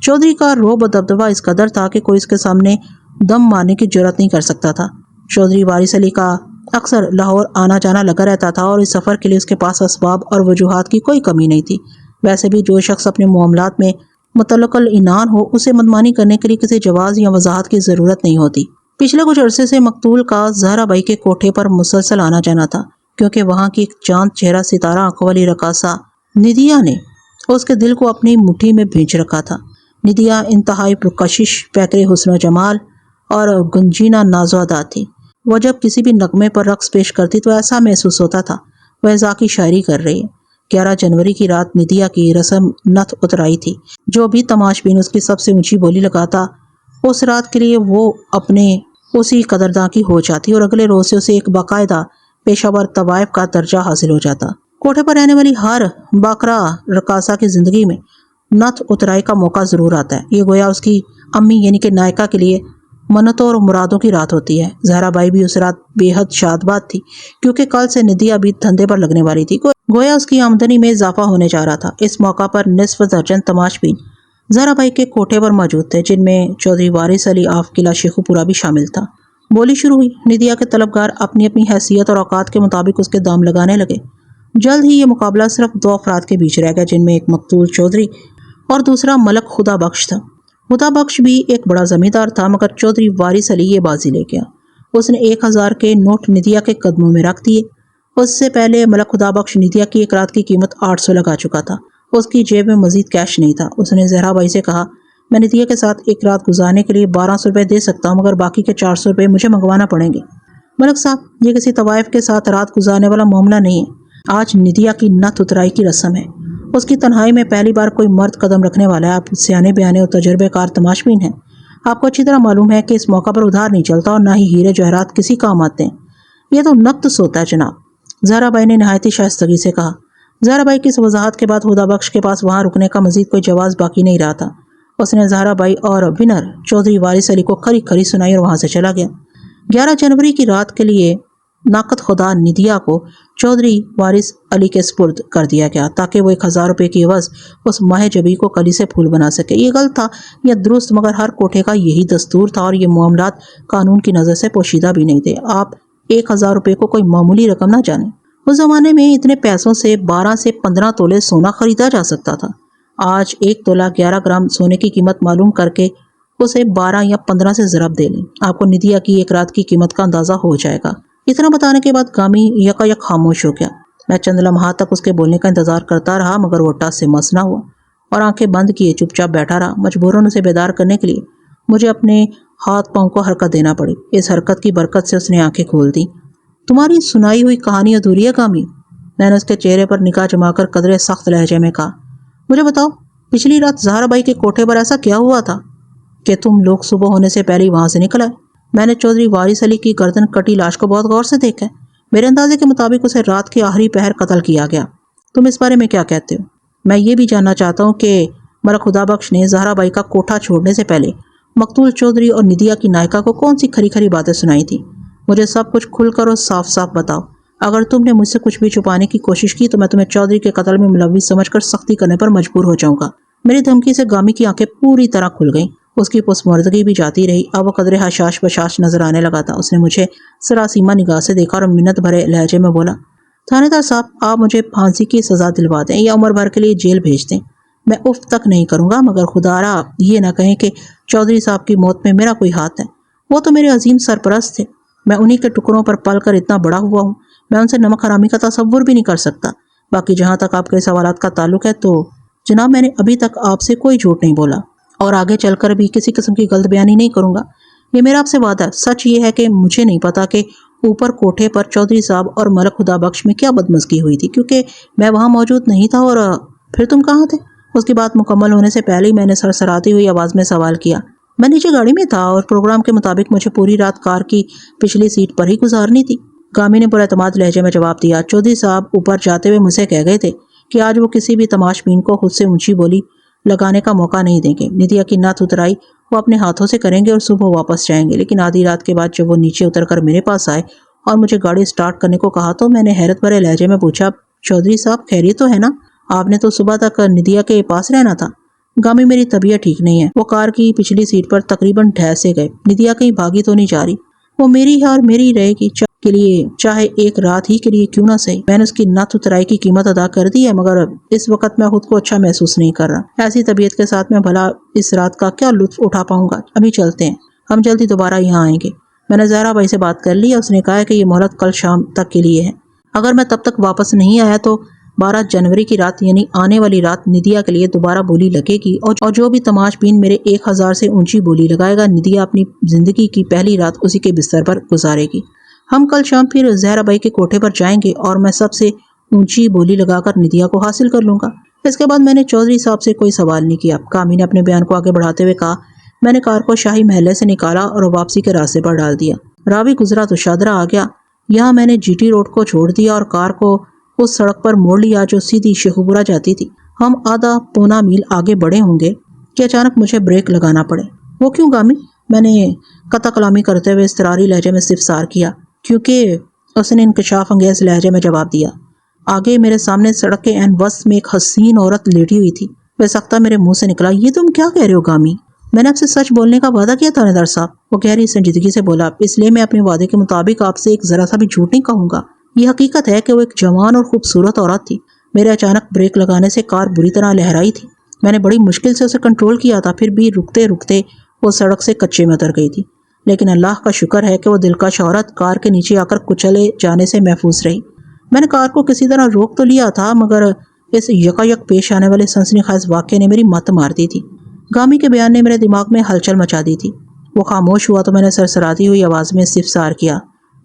چودھری کا رعب و دبدبہ اس قدر تھا کہ کوئی اس کے سامنے دم مارنے کی جرات نہیں کر سکتا تھا۔ چودھری وارث علی کا اکثر لاہور آنا جانا لگا رہتا تھا، اور اس سفر کے لیے اس کے پاس اسباب اور وجوہات کی کوئی کمی نہیں تھی۔ ویسے بھی جو شخص اپنے معاملات میں متعلق العنان ہو، اسے منمانی کرنے کے لیے کسی جواز یا وضاحت کی ضرورت نہیں ہوتی۔ پچھلے کچھ عرصے سے مقتول کا زہرا بائی کے کوٹھے پر مسلسل آنا جانا تھا، کیونکہ وہاں کی ایک چاند چہرہ ستارہ آنکھوں والی رقاصہ ندیا نے اس کے دل کو اپنی مٹھی میں بھینچ رکھا تھا۔ ندیا انتہائی پرکشش، پیکرے حسن و جمال اور گنجینہ ناز و ادا تھی۔ وہ جب کسی بھی نغمے پر رقص پیش کرتی تو ایسا محسوس ہوتا تھا وہ ذاکی شاعری کر رہی ہے۔ 11 جنوری کی رات ندیا کی رسم نتھ اترائی تھی۔ جو بھی تماش بین اس کی سب سے اونچی بولی لگاتا، اس رات کے لیے وہ اپنے اسی قدرداں کی ہو جاتی، اور اگلے روز سے اسے ایک باقاعدہ پیشہ ور طوائف کا درجہ حاصل ہو جاتا۔ کوٹھے پر رہنے والی ہر باکرا رقاصہ کی زندگی میں نتھ اترائی کا موقع ضرور آتا ہے۔ یہ گویا اس کی امی یعنی کہ نائکا کے لیے منتوں اور مرادوں کی رات ہوتی ہے۔ زہرا بائی بھی اس رات بے حد شاد باد تھی، کیونکہ کل سے ندیا بھی دھندے پر لگنے والی تھی۔ گویا اس کی آمدنی میں اضافہ ہونے جا رہا تھا۔ اس موقع پر نصف درجن تماش بین زہرا بائی کے کوٹھے پر موجود تھے، جن میں چودھری وارث علی آف قلعہ شیخو پورہ بھی شامل تھا۔ بولی شروع ہوئی۔ ندیا کے طلبگار اپنی اپنی حیثیت اور اوقات کے مطابق اس کے دام لگانے لگے۔ جلد ہی یہ مقابلہ صرف 2 افراد کے بیچ رہ گیا، جن میں ایک مقتول چودھری اور دوسرا ملک خدا بخش تھا۔ خدا بخش بھی ایک بڑا زمیندار تھا، مگر چودھری وارث علی یہ بازی لے گیا۔ اس نے 1000 کے نوٹ ندیا کے قدموں میں رکھ دیے۔ اس سے پہلے ملک خدا بخش ندیا کی ایک رات کی قیمت 800 لگا چکا تھا۔ اس کی جیب میں مزید کیش نہیں تھا۔ اس نے زہرا بائی سے کہا، میں ندیا کے ساتھ ایک رات گزارنے کے لیے 1200 روپے دے سکتا ہوں، مگر باقی کے 400 روپے مجھے منگوانا پڑیں گے۔ ملک صاحب، یہ کسی طوائف کے ساتھ رات گزارنے والا معاملہ نہیں ہے۔ آج ندیا کی نتھ اترائی کی رسم ہے۔ اس کی تنہائی میں پہلی بار کوئی مرد قدم رکھنے والا ہے۔ آپ سیانے بیانے اور تجربے کار تماش بین ہیں۔ آپ کو اچھی طرح معلوم ہے کہ اس موقع پر ادھار نہیں چلتا، اور نہ ہی ہیرے جواہرات کسی کام آتے ہیں۔ یہ تو نقد ہوتا ہے جناب، زہرا بائی نے نہایت ہی شائستگی سے کہا۔ زہرا بائی کی اس وضاحت کے بعد ہدا بخش کے پاس وہاں رکنے کا مزید کوئی جواز باقی نہیں رہا تھا۔ اس نے زہرا بائی اور ونر چودھری وارث علی کو کھری کھری سنائی اور وہاں سے چلا گیا۔ 11 جنوری کی رات کے لیے ناقد خدا ندیا کو چودھری وارث علی کے سپرد کر دیا گیا تاکہ وہ 1000 روپے کی عوض اس ماہ جبی کو کلی سے پھول بنا سکے۔ یہ غلط تھا یا درست، مگر ہر کوٹھے کا یہی دستور تھا اور یہ معاملات قانون کی نظر سے پوشیدہ بھی نہیں تھے۔ آپ 1000 روپے کو کوئی معمولی رقم نہ جانیں۔ اس زمانے میں اتنے پیسوں سے 12 سے 15 تولے سونا خریدا جا سکتا تھا۔ آج 1 تولہ 11 گرام سونے کی قیمت معلوم کر کے اسے 12 یا 15 سے ضرب دے لیں، آپ کو ندیا کی ایک رات کی قیمت کا اندازہ ہو جائے گا۔ اتنا بتانے کے بعد گامی یکایک خاموش ہو گیا۔ میں چند لمحات تک اس کے بولنے کا انتظار کرتا رہا، مگر وہ ٹس سے مس نہ ہوا اور آنکھیں بند کیے چپ چاپ بیٹھا رہا۔ مجبوراً اسے بیدار کرنے کے لیے مجھے اپنے ہاتھ پاؤں کو حرکت دینا پڑی۔ اس حرکت کی برکت سے اس نے آنکھیں کھول دی۔ تمہاری سنائی ہوئی کہانی ادھوری ہے گامی، میں نے اس کے چہرے پر نگاہ جما کر قدرے سخت لہجے میں کہا۔ مجھے بتاؤ، پچھلی رات زہرا بائی کے کوٹھے پر ایسا کیا ہوا تھا کہ تم لوگ صبح ہونے سے پہلے وہاں سے نکل آئے؟ میں نے چودھری وارث علی کی گردن کٹی لاش کو بہت غور سے دیکھا ہے۔ میرے اندازے کے مطابق اسے رات کے آخری پہر قتل کیا گیا۔ تم اس بارے میں کیا کہتے ہو؟ میں یہ بھی جاننا چاہتا ہوں کہ ملک خدا بخش نے زہرا بائی کا کوٹھا چھوڑنے سے پہلے مقتول چودھری اور ندیا کی نائکا کو کون سی کھری کھری باتیں سنائی تھی؟ مجھے سب کچھ کھل کر اور صاف صاف بتاؤ۔ اگر تم نے مجھ سے کچھ بھی چھپانے کی کوشش کی تو میں تمہیں چودھری کے قتل میں ملوث سمجھ کر سختی کرنے پر مجبور ہو جاؤں گا۔ میری دھمکی سے گامی کی آنکھیں پوری طرح کھل گئیں۔ اس کی پسماردگی بھی جاتی رہی۔ اب وہ قدرے حشاش بشاش نظر آنے لگا تھا۔ اس نے مجھے سراسیمہ نگاہ سے دیکھا اور منت بھرے لہجے میں بولا، تھانے دار صاحب، آپ مجھے پھانسی کی سزا دلوا دیں یا عمر بھر کے لیے جیل بھیج دیں، میں اف تک نہیں کروں گا، مگر خدا را یہ نہ کہیں کہ چودھری صاحب کی موت میں میرا کوئی ہاتھ ہے۔ وہ تو میرے عظیم سرپرست تھے، میں انہی کے ٹکڑوں پر پل کر اتنا بڑا ہوا ہوں، میں ان سے نمک حرامی کا تصور بھی نہیں کر سکتا۔ باقی جہاں تک آپ کے سوالات کا تعلق ہے تو جناب، میں نے ابھی تک آپ سے کوئی جھوٹ نہیں بولا اور آگے چل کر بھی کسی قسم کی غلط بیانی نہیں کروں گا، یہ میرا آپ سے وعدہ ہے۔ سچ یہ ہے کہ مجھے نہیں پتا کہ اوپر کوٹھے پر چودھری صاحب اور ملک خدا بخش میں کیا بدمزگی ہوئی تھی، کیونکہ میں وہاں موجود نہیں تھا۔ اور پھر تم کہاں تھے؟ اس کی بات مکمل ہونے سے پہلے ہی میں نے سرسراتی ہوئی آواز میں سوال کیا۔ میں نیچے گاڑی میں تھا اور پروگرام کے مطابق مجھے پوری رات کار کی پچھلی سیٹ پر ہی گزارنی تھی، گامی نے پر اعتماد لہجے میں جواب دیا۔ چودھری صاحب اوپر جاتے ہوئے مجھ سے کہہ گئے تھے کہ آج وہ کسی بھی تماش بین کو خود سے اونچی بولی لگانے کا موقع نہیں دیں گے۔ ندیا کی نعت اترائی وہ اپنے ہاتھوں سے کریں گے اور صبح واپس جائیں گے۔ لیکن آدھی رات کے بعد جب وہ نیچے اتر کر میرے پاس آئے اور مجھے گاڑی سٹارٹ کرنے کو کہا تو میں نے حیرت بھرے لہجے میں پوچھا، چودھری صاحب خیریت تو ہے نا؟ آپ نے تو صبح تک ندیا کے پاس رہنا تھا۔ گامی، میری طبیعت ٹھیک نہیں ہے۔ وہ کار کی پچھلی سیٹ پر تقریباً ٹھہر سے گئے۔ ندیا کہیں بھاگی تو نہیں جا رہی؟ وہ میری ہے اور میری رہے گی، کے لیے چاہے ایک رات ہی کے لیے کیوں نہ صحیح۔ میں نے اس کی نعت اترائی کی قیمت ادا کر دی ہے، مگر اس وقت میں خود کو اچھا محسوس نہیں کر رہا۔ ایسی طبیعت کے ساتھ میں بھلا اس رات کا کیا لطف اٹھا پاؤں گا؟ ابھی چلتے ہیں، ہم جلدی دوبارہ یہاں آئیں گے۔ میں نے زہرا بائی سے بات کر لی ہے، اس نے کہا ہے کہ یہ مہلت کل شام تک کے لیے ہے۔ اگر میں تب تک واپس نہیں آیا تو 12 جنوری کی رات یعنی آنے والی رات ندیا کے لیے دوبارہ بولی لگے گی، اور جو بھی تماش بین میرے 1000 سے اونچی بولی لگائے گا، ندیا اپنی زندگی کی پہلی رات اسی کے بستر پر گزارے گی۔ ہم کل شام پھر زہرا بائی کے کوٹھے پر جائیں گے اور میں سب سے اونچی بولی لگا کر ندیا کو حاصل کر لوں گا۔ اس کے بعد میں نے چودھری صاحب سے کوئی سوال نہیں کیا۔ کامی نے اپنے بیان کو آگے بڑھاتے ہوئے کہا، میں نے کار کو شاہی محلے سے نکالا اور واپسی کے راستے پر ڈال دیا۔ راوی گزرا تو شادرہ آ گیا۔ یہاں میں نے جی ٹی روڈ کو چھوڑ دیا اور کار کو اس سڑک پر موڑ لیا جو سیدھی شیخوپورہ جاتی تھی۔ ہم آدھا پونا میل آگے بڑھے ہوں گے کہ اچانک مجھے بریک لگانا پڑے۔ وہ کیوں گامی؟ میں نے قطع کلامی کرتے ہوئے اضطراری لہجے میں استفسار کیا۔ کیونکہ اس نے انکشاف انگیز لہجے میں جواب دیا۔ آگے میرے سامنے سڑک کے عین وسط میں ایک حسین عورت لیٹی ہوئی تھی۔ بے سختہ میرے منہ سے نکلا، یہ تم کیا کہہ رہے ہو گامی؟ میں نے آپ سے سچ بولنے کا وعدہ کیا تھانے دار صاحب، وہ گہری سنجیدگی سے بولا، اس لیے میں اپنے وعدے کے مطابق آپ سے ایک ذرا سا بھی جھوٹ نہیں کہوں گا۔ یہ حقیقت ہے کہ وہ ایک جوان اور خوبصورت عورت تھی۔ میرے اچانک بریک لگانے سے کار بری طرح لہرائی تھی۔ میں نے بڑی مشکل سے اسے کنٹرول کیا تھا، پھر بھی رکتے رکتے وہ سڑک سے کچے میں اتر گئی تھی۔ لیکن اللہ کا شکر ہے کہ وہ دلکش عورت کار کے نیچے آ کر کچلے جانے سے محفوظ رہی۔ میں نے کار کو کسی طرح روک تو لیا تھا، مگر اس یکایک پیش آنے والے سنسنی خیز واقعے نے میری مت مار دی تھی۔ گامی کے بیان نے میرے دماغ میں ہلچل مچا دی تھی۔ وہ خاموش ہوا تو میں نے سرسراتی ہوئی آواز میں استفسار کیا،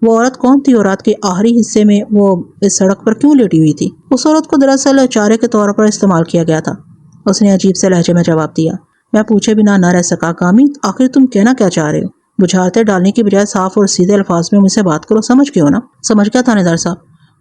وہ عورت کون تھی اور رات کے آخری حصے میں وہ اس سڑک پر کیوں لیٹی ہوئی تھی؟ اس عورت کو دراصل چارے کے طور پر استعمال کیا گیا تھا، اس نے عجیب سے لہجے میں جواب دیا۔ میں پوچھے بنا نہ رہ سکا، گامی آخر تم کہنا کیا چاہ رہے ہو؟ بجھارتے ڈالنے کی بجائے صاف اور سیدھے الفاظ میں مجھ سے بات کرو، سمجھ گئے ہو نا؟ سمجھ گیا تھانے دار صاحب،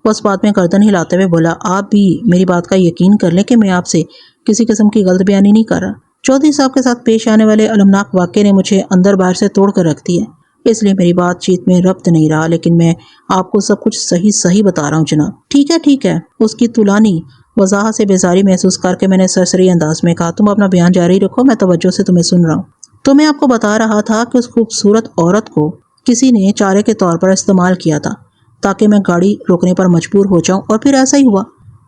وہ اس بات میں گردن ہلاتے ہوئے بولا، آپ بھی میری بات کا یقین کر لیں کہ میں آپ سے کسی قسم کی غلط بیانی نہیں کر رہا۔ چودھری صاحب کے ساتھ پیش آنے والے المناک واقعے نے مجھے اندر باہر سے توڑ کر رکھ دیا، اس لیے میری بات چیت میں ربط نہیں رہا، لیکن میں آپ کو سب کچھ صحیح بتا رہا ہوں جناب۔ ٹھیک ہے، اس کی طولانی وضاحت سے بیزاری محسوس کر کے میں نے سرسری انداز میں کہا، تم اپنا بیان جاری رکھو، میں توجہ سے تمہیں سن رہا ہوں۔ تو میں آپ کو بتا رہا تھا کہ اس خوبصورت عورت کو کسی نے چارے کے طور پر استعمال کیا تھا تاکہ میں گاڑی روکنے پر مجبور ہو جاؤں، اور پھر ایسا ہی ہوا۔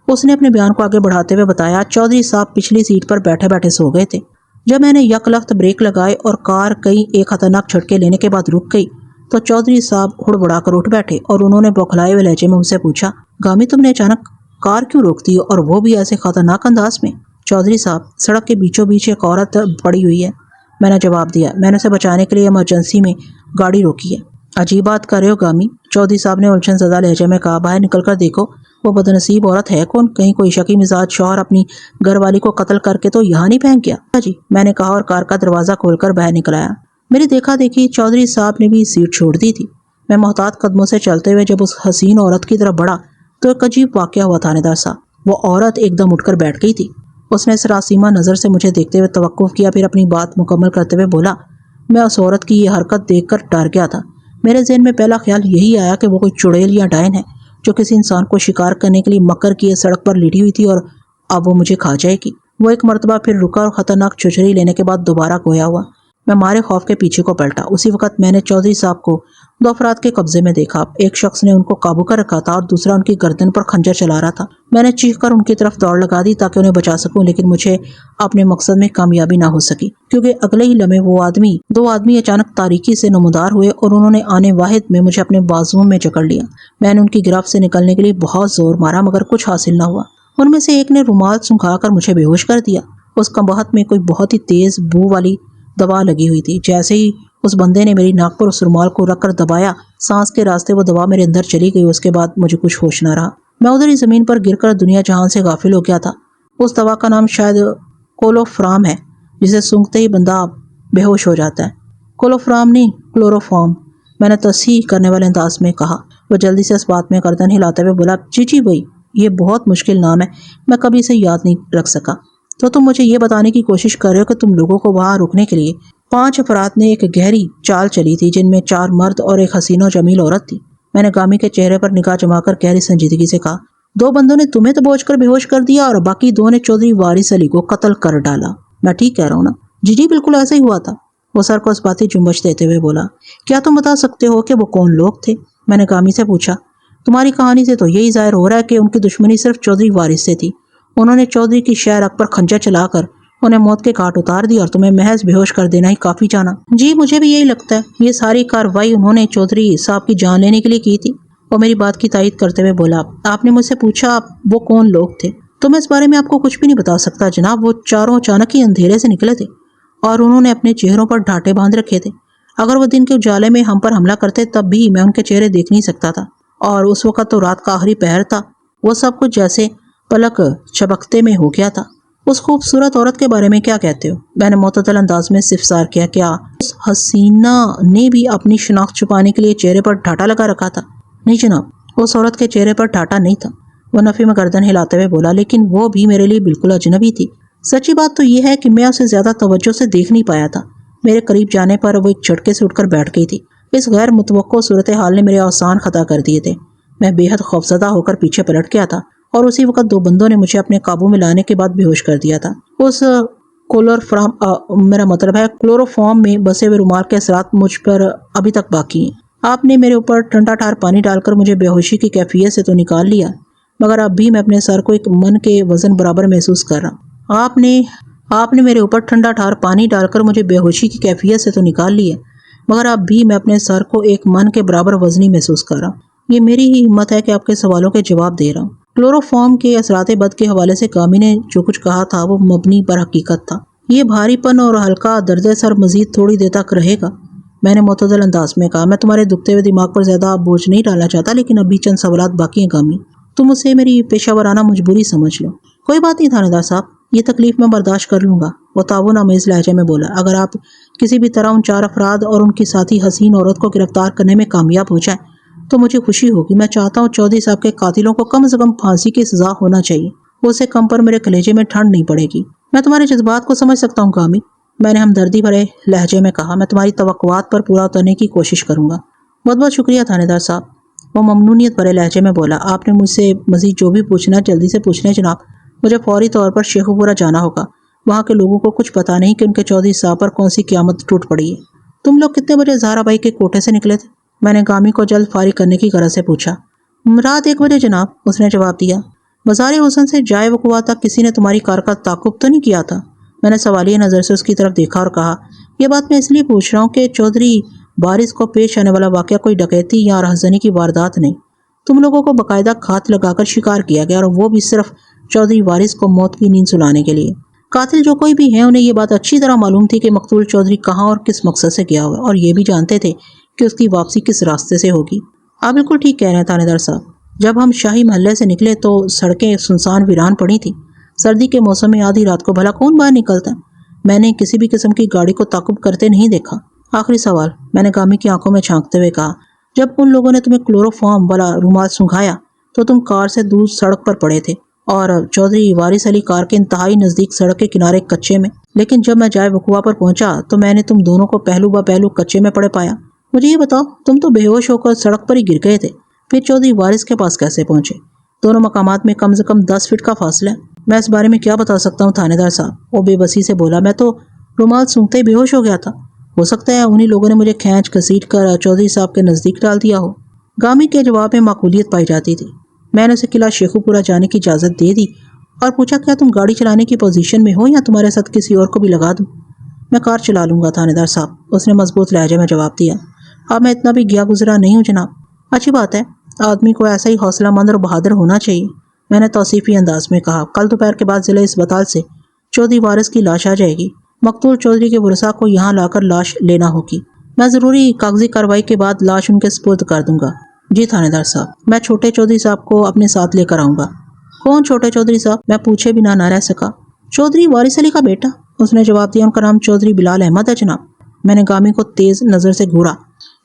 اس نے اپنے بیان کو آگے بڑھاتے ہوئے بتایا، چودھری صاحب پچھلی سیٹ پر بیٹھے بیٹھے سو گئے تھے۔ جب میں نے یک لخت بریک لگائے اور کار کئی ایک خطرناک جھٹکے لینے کے بعد رک گئی تو چودھری صاحب ہڑبڑا کر اٹھ بیٹھے اور انہوں نے بوکھلائے ہوئے لہجے میں مجھ سے پوچھا، گامی تم نے اچانک کار کیوں روک دی اور وہ بھی ایسے خطرناک انداز میں؟ چودھری صاحب، سڑک کے بیچوں بیچ ایک عورت پڑی ہوئی ہے، میں نے جواب دیا۔ میں نے اسے بچانے کے لیے ایمرجنسی میں گاڑی روکی ہے۔ عجیب بات کر رہے ہو گامی، چودھری صاحب نے الجھن زدہ لہجے میں کہا، باہر نکل کر دیکھو وہ بدنصیب عورت ہے کون؟ کہیں کوئی شکی مزاج شوہر اپنی گھر والی کو قتل کر کے تو یہاں نہیں پھینک گیا؟ جی، میں نے کہا اور کار کا دروازہ کھول کر باہر نکل آیا۔ میری دیکھا دیکھی چودھری صاحب نے بھی سیٹ چھوڑ دی تھی۔ میں محتاط قدموں سے چلتے ہوئے جب اس حسین عورت کی طرف بڑھا تو ایک عجیب واقعہ ہوا تھانے صاحب۔ وہ عورت ایک دم اٹھ کر بیٹھ گئی تھی۔ اس نے سراسیمہ نظر سے مجھے دیکھتے ہوئے توقف کیا، پھر اپنی بات مکمل کرتے ہوئے بولا، میں اس عورت کی یہ حرکت دیکھ کر ڈر گیا تھا۔ میرے ذہن میں پہلا خیال یہی آیا کہ وہ کوئی چڑیل یا ڈائن ہے جو کسی انسان کو شکار کرنے کے لیے مکر کیے سڑک پر لیٹی ہوئی تھی اور اب وہ مجھے کھا جائے گی۔ وہ ایک مرتبہ پھر رکا اور خطرناک چچری لینے کے بعد دوبارہ گویا ہوا۔ میں مارے خوف کے پیچھے کو پلٹا۔ اسی وقت میں نے چودھری صاحب کو دو افراد کے قبضے میں دیکھا۔ ایک شخص نے ان کو قابو کر رکھا تھا اور دوسرا ان کی گردن پر خنجر چلا رہا تھا۔ میں نے چیخ کر ان کی طرف دوڑ لگا دی تاکہ انہیں بچا سکوں، لیکن مجھے اپنے مقصد میں کامیابی نہ ہو سکی، کیونکہ اگلے ہی لمحے وہ دو آدمی اچانک تاریکی سے نمودار ہوئے اور انہوں نے آنے واحد میں مجھے اپنے بازوؤں میں جکڑ لیا۔ میں نے ان کی گرفت سے نکلنے کے لیے بہت زور مارا مگر کچھ حاصل نہ ہوا۔ ان میں سے ایک نے رومال سنکھا کر مجھے بے ہوش کر دیا۔ اس قباحت میں کوئی بہت ہی تیز بو والی دوا لگی ہوئی تھی۔ جیسے ہی اس بندے نے میری ناک پر اس رومال کو رکھ کر دبایا، سانس کے راستے وہ دوا میرے اندر چلی گئی۔ اس کے بعد مجھے کچھ ہوش نہ رہا۔ میں ادھر ہی زمین پر گر کر دنیا جہان سے غافل ہو گیا تھا۔ اس دوا کا نام شاید کولوفرام ہے، جسے سونگھتے ہی بندہ بے ہوش ہو جاتا ہے۔ کولوفرام نہیں، کلوروفارم، میں نے تصحیح کرنے والے انداز میں کہا۔ وہ جلدی سے اس بات میں گردن ہلاتے ہوئے بولا، جی بھائی، یہ بہت مشکل نام ہے، میں کبھی اسے یاد نہیں رکھ سکا۔ تو تم مجھے یہ بتانے کی کوشش کر رہے ہو کہ تم لوگوں کو وہاں روکنے کے لیے 5 افراد نے ایک گہری چال چلی تھی، جن میں 4 مرد اور ایک حسین و جمیل عورت تھی۔ میں نے گامی کے چہرے پر نگاہ جما کر گہری سنجیدگی سے کہا، 2 بندوں نے تمہیں دبوچ کر بے ہوش کر دیا اور باقی 2 نے چودھری وارث علی کو قتل کر ڈالا۔ میں ٹھیک کہہ رہا ہوں نا؟ جی بالکل ایسا ہی ہوا تھا۔ وہ سر کو اس باتی جنبش دیتے ہوئے بولا، کیا تم بتا سکتے ہو کہ وہ کون لوگ تھے؟ میں نے گامی سے پوچھا۔ تمہاری کہانی سے تو یہی ظاہر ہو رہا ہے کہ ان کی دشمنی صرف چودھری وارث سے تھی۔ انہوں نے چودھری کی شہ رگ پر خنجر چلا کر انہیں موت کے گھاٹ اتار دی اور تمہیں محض بے ہوش کر دینا ہی کافی جانا۔ جی مجھے بھی یہی لگتا ہے۔ یہ ساری کارروائی انہوں نے چودھری صاحب کی جان لینے کے لیے کی تھی۔ وہ میری بات کی تائید کرتے ہوئے بولا، آپ نے مجھ سے پوچھا وہ کون لوگ تھے، تو میں اس بارے میں آپ کو کچھ بھی نہیں بتا سکتا جناب۔ وہ چاروں اچانک ہی اندھیرے سے نکلے تھے اور انہوں نے اپنے چہروں پر ڈھانٹے باندھ رکھے تھے۔ اگر وہ دن کے اجالے میں ہم پر حملہ کرتے تب بھی میں ان کے چہرے دیکھ نہیں سکتا تھا، اور اس وقت تو رات کا آخری پہر تھا۔ وہ سب کچھ جیسے پلک چبکتے میں ہو گیا تھا۔ اس خوبصورت عورت کے بارے میں کیا کہتے ہو؟ میں نے معتدل انداز میں استفسار کیا۔ کیا اس حسینہ نے بھی اپنی شناخت چھپانے کے لیے چہرے پر ڈھانٹا لگا رکھا تھا؟ نہیں جناب، اس عورت کے چہرے پر ڈھانٹا نہیں تھا۔ وہ نفی میں گردن ہلاتے ہوئے بولا، لیکن وہ بھی میرے لیے بالکل اجنبی تھی۔ سچی بات تو یہ ہے کہ میں اسے زیادہ توجہ سے دیکھ نہیں پایا تھا۔ میرے قریب جانے پر وہ ایک جھٹکے سے اٹھ کر بیٹھ گئی تھی۔ اس غیر متوقع صورتحال نے میرے اوسان خطا کر دیے تھے۔ میں بے حد خوفزدہ ہو کر پیچھے پلٹ گیا تھا اور اسی وقت 2 بندوں نے مجھے اپنے قابو میں لانے کے بعد بے ہوش کر دیا تھا۔ اس کلوروفارم میں بسے ہوئے رومال کے اثرات مجھ پر ابھی تک باقی ہیں۔ آپ نے میرے اوپر ٹھنڈا ٹھار پانی ڈال کر مجھے بے ہوشی کی کیفیت سے تو نکال لیا، مگر اب بھی میں اپنے سر کو ایک من کے وزن برابر محسوس کر رہا ہوں۔ آپ نے میرے اوپر ٹھنڈا ٹھار پانی ڈال کر مجھے بے ہوشی کی کیفیت سے تو نکال لیا، مگر اب بھی میں اپنے سر کو ایک من کے برابر وزنی محسوس کر رہا ہوں۔ یہ میری ہی ہمت ہے کہ آپ کے سوالوں کے جواب دے رہا ہوں۔ کلوروفارم کے اثرات بد کے حوالے سے گامی نے جو کچھ کہا تھا وہ مبنی پر حقیقت تھا۔ یہ بھاری پن اور ہلکا درد سر مزید تھوڑی دیر تک رہے گا، میں نے معتدل انداز میں کہا۔ میں تمہارے دکھتے ہوئے دماغ پر زیادہ بوجھ نہیں ڈالنا چاہتا، لیکن ابھی چند سوالات باقی ہیں گامی۔ تم اسے میری پیشہ ورانہ مجبوری سمجھ لو۔ کوئی بات نہیں تھانے دار صاحب، یہ تکلیف میں برداشت کر لوں گا، وہ تعاون آمیز لہجے میں بولا۔ اگر آپ کسی بھی طرح ان 4 افراد اور ان کی ساتھی حسین عورت کو گرفتار کرنے میں کامیاب ہو جائیں تو مجھے خوشی ہوگی۔ میں چاہتا ہوں چودھری صاحب کے قاتلوں کو کم از کم پھانسی کی سزا ہونا چاہیے، اس سے کم پر میرے کلیجے میں ٹھنڈ نہیں پڑے گی۔ میں تمہارے جذبات کو سمجھ سکتا ہوں گامی، میں نے ہمدردی بھرے لہجے میں کہا۔ میں تمہاری توقعات پر پورا اترنے کی کوشش کروں گا۔ بہت بہت شکریہ تھانے دار صاحب، وہ ممنونیت بھرے لہجے میں بولا۔ آپ نے مجھ سے مزید جو بھی پوچھنا جلدی سے پوچھ لیں جناب، مجھے فوری طور پر شیخو پورہ جانا ہوگا۔ وہاں کے لوگوں کو کچھ پتا نہیں کہ ان کے چودھری صاحب پر کون سی قیامت ٹوٹ پڑی ہے۔ تم لوگ کتنے بجے زہرا بائی کے کوٹھے سے نکلے تھے؟ میں نے گامی کو جلد فارغ کرنے کی غرض سے پوچھا۔ رات 1 بجے جناب، اس نے جواب دیا۔ بازار حسن سے جائے وقوع تک کسی نے تمہاری کار کا تعاقب تو نہیں کیا تھا؟ میں نے سوالیہ نظر سے اس کی طرف دیکھا اور کہا، یہ بات میں اس لیے پوچھ رہا ہوں کہ چودھری وارث کو پیش آنے والا واقعہ کوئی ڈکیتی یا رہزنی کی واردات نہیں۔ تم لوگوں کو باقاعدہ کھات لگا کر شکار کیا گیا، اور وہ بھی صرف چودھری وارث کو موت کی نیند سلانے کے لیے۔ قاتل جو کوئی بھی ہیں، انہیں یہ بات اچھی طرح معلوم تھی کہ مقتول چودھری کہاں اور کس مقصد سے گیا ہوا، اور یہ بھی جانتے تھے کہ اس کی واپسی کس راستے سے ہوگی۔ آپ بالکل ٹھیک کہہ رہے ہیں تھانے دار صاحب۔ جب ہم شاہی محلے سے نکلے تو سڑکیں سنسان ویران پڑی تھیں۔ سردی کے موسم میں آدھی رات کو بھلا کون باہر نکلتا ہے؟ میں نے کسی بھی قسم کی گاڑی کو تعاقب کرتے نہیں دیکھا۔ آخری سوال، میں نے گامی کی آنکھوں میں جھانکتے ہوئے کہا، جب ان لوگوں نے تمہیں کلوروفارم والا رومال سنگھایا تو تم کار سے دور سڑک پر پڑے تھے، اور چودھری وارث علی کار کے انتہائی نزدیک سڑک کے کنارے کچے میں۔ لیکن جب میں جائے وقوع پر پہنچا تو میں نے تم دونوں کو پہلو بہ پہلو کچے میں پڑے پایا۔ مجھے یہ بتاؤ، تم تو بے ہوش ہو کر سڑک پر ہی گر گئے تھے، پھر چودھری وارث کے پاس کیسے پہنچے؟ دونوں مقامات میں کم سے کم 10 فٹ کا فاصلہ ہے۔ میں اس بارے میں کیا بتا سکتا ہوں تھانے دار صاحب، وہ بے بسی سے بولا۔ میں تو رومال سونگتے ہی بے ہوش ہو گیا تھا۔ ہو سکتا ہے انہی لوگوں نے مجھے کھینچ گھسیٹ کر چودھری صاحب کے نزدیک ڈال دیا ہو۔ گامی کے جواب میں معقولیت پائی جاتی تھی۔ میں نے اسے قلعہ شیخو پورہ جانے کی اجازت دے دی اور پوچھا، کیا تم گاڑی چلانے کی پوزیشن میں ہو یا تمہارے ساتھ کسی اور کو بھی لگا دوں؟ میں کار چلا لوں گا تھانے دار صاحب، اس نے مضبوط لہجے میں جواب دیا۔ اب میں اتنا بھی گیا گزرا نہیں ہوں جناب۔ اچھی بات ہے، آدمی کو ایسا ہی حوصلہ مند اور بہادر ہونا چاہیے، میں نے توصیفی انداز میں کہا۔ کل دوپہر کے بعد ضلع اسپتال سے چودھری وارث کی لاش آ جائے گی۔ مقتول چودھری کے ورثاء کو یہاں لا کر لاش لینا ہوگی۔ میں ضروری کاغذی کارروائی کے بعد لاش ان کے سپرد کر دوں گا۔ جی تھانے دار صاحب، میں چھوٹے چودھری صاحب کو اپنے ساتھ لے کر آؤں گا۔ کون چھوٹے چودھری صاحب؟ میں پوچھے بنا نہ رہ سکا۔ چودھری وارث علی کا بیٹا، اس نے جواب دیا۔ ان کا نام چودھری بلال احمد ہے جناب۔ میں نے گامی کو تیز نظر سے گھورا،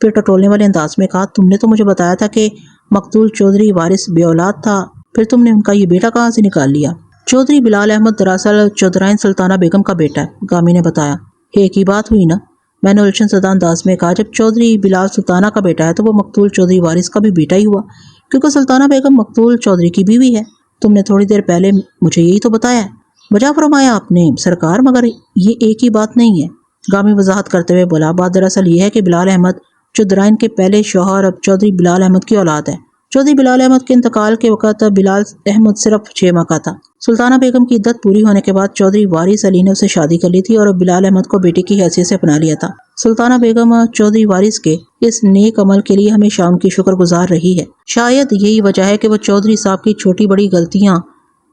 پھر ٹٹولنے والے انداز میں کہا، تم نے تو مجھے بتایا تھا کہ مقتول چودھری وارث بے اولاد تھا، پھر تم نے ان کا یہ بیٹا کہاں سے نکال لیا؟ چودھری بلال احمد دراصل چودھرائن سلطانہ بیگم کا بیٹا ہے، گامی نے بتایا۔ ایک ہی بات ہوئی نا؟ میں نے الجھن زدہ انداز میں کہا، جب چودھری بلال سلطانہ کا بیٹا ہے تو وہ مقتول چودھری وارث کا بھی بیٹا ہی ہوا، کیونکہ سلطانہ بیگم مقتول چودھری کی بیوی ہے۔ تم نے تھوڑی دیر پہلے مجھے یہی تو بتایا ہے۔ بجا فرمایا آپ نے سرکار، مگر یہ ایک ہی بات نہیں ہے، گامی وضاحت کرتے ہوئے بولا۔ بات دراصل یہ ہے کہ بلال احمد چودھرائن کے پہلے شوہر اب چودھری بلال احمد کی اولاد ہے۔ چودھری بلال احمد کے انتقال کے وقت بلال احمد صرف 6 ماہ کا تھا۔ سلطانہ بیگم کی عدت پوری ہونے کے بعد چودھری وارث علی نے اسے شادی کر لی تھی اور بلال احمد کو بیٹی کی حیثیت سے اپنا لیا تھا۔ سلطانہ بیگم چودھری وارث کے اس نیک عمل کے لیے ہمیشہ ان کی شکر گزار رہی ہے۔ شاید یہی وجہ ہے کہ وہ چودھری صاحب کی چھوٹی بڑی غلطیاں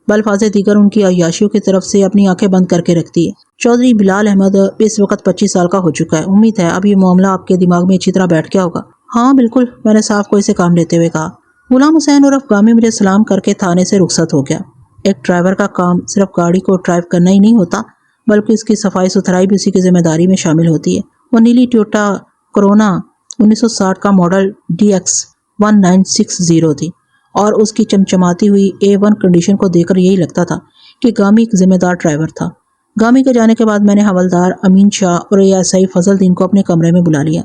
بلفاظ دیگر ان کی عیاشیوں کی طرف سے اپنی آنکھیں بند کر کے رکھتی ہے۔ چودھری بلال احمد اس وقت 25 سال کا ہو چکا ہے۔ امید ہے اب یہ معاملہ آپ کے دماغ میں اچھی طرح بیٹھ گیا ہوگا۔ ہاں بالکل، میں نے صاحب کو اسے کام لیتے ہوئے کہا۔ غلام حسین عرف گامی مجھے سلام کر کے تھانے سے رخصت ہو گیا۔ ایک ڈرائیور کا کام صرف گاڑی کو ڈرائیو کرنا ہی نہیں ہوتا، بلکہ اس کی صفائی ستھرائی بھی اسی کی ذمہ داری میں شامل ہوتی ہے۔ وہ نیلی ٹویوٹا کرونا 1960 کا ماڈل DX 1960 تھی، اور اس کی چمچماتی ہوئی A1 کنڈیشن کو دیکھ کر یہی لگتا تھا کہ گامی ایک ذمہ دار ڈرائیور تھا۔ گامی کے جانے کے بعد میں نے حوالدار امین شاہ اور ASI فضل دین کو اپنے کمرے میں بلا لیا۔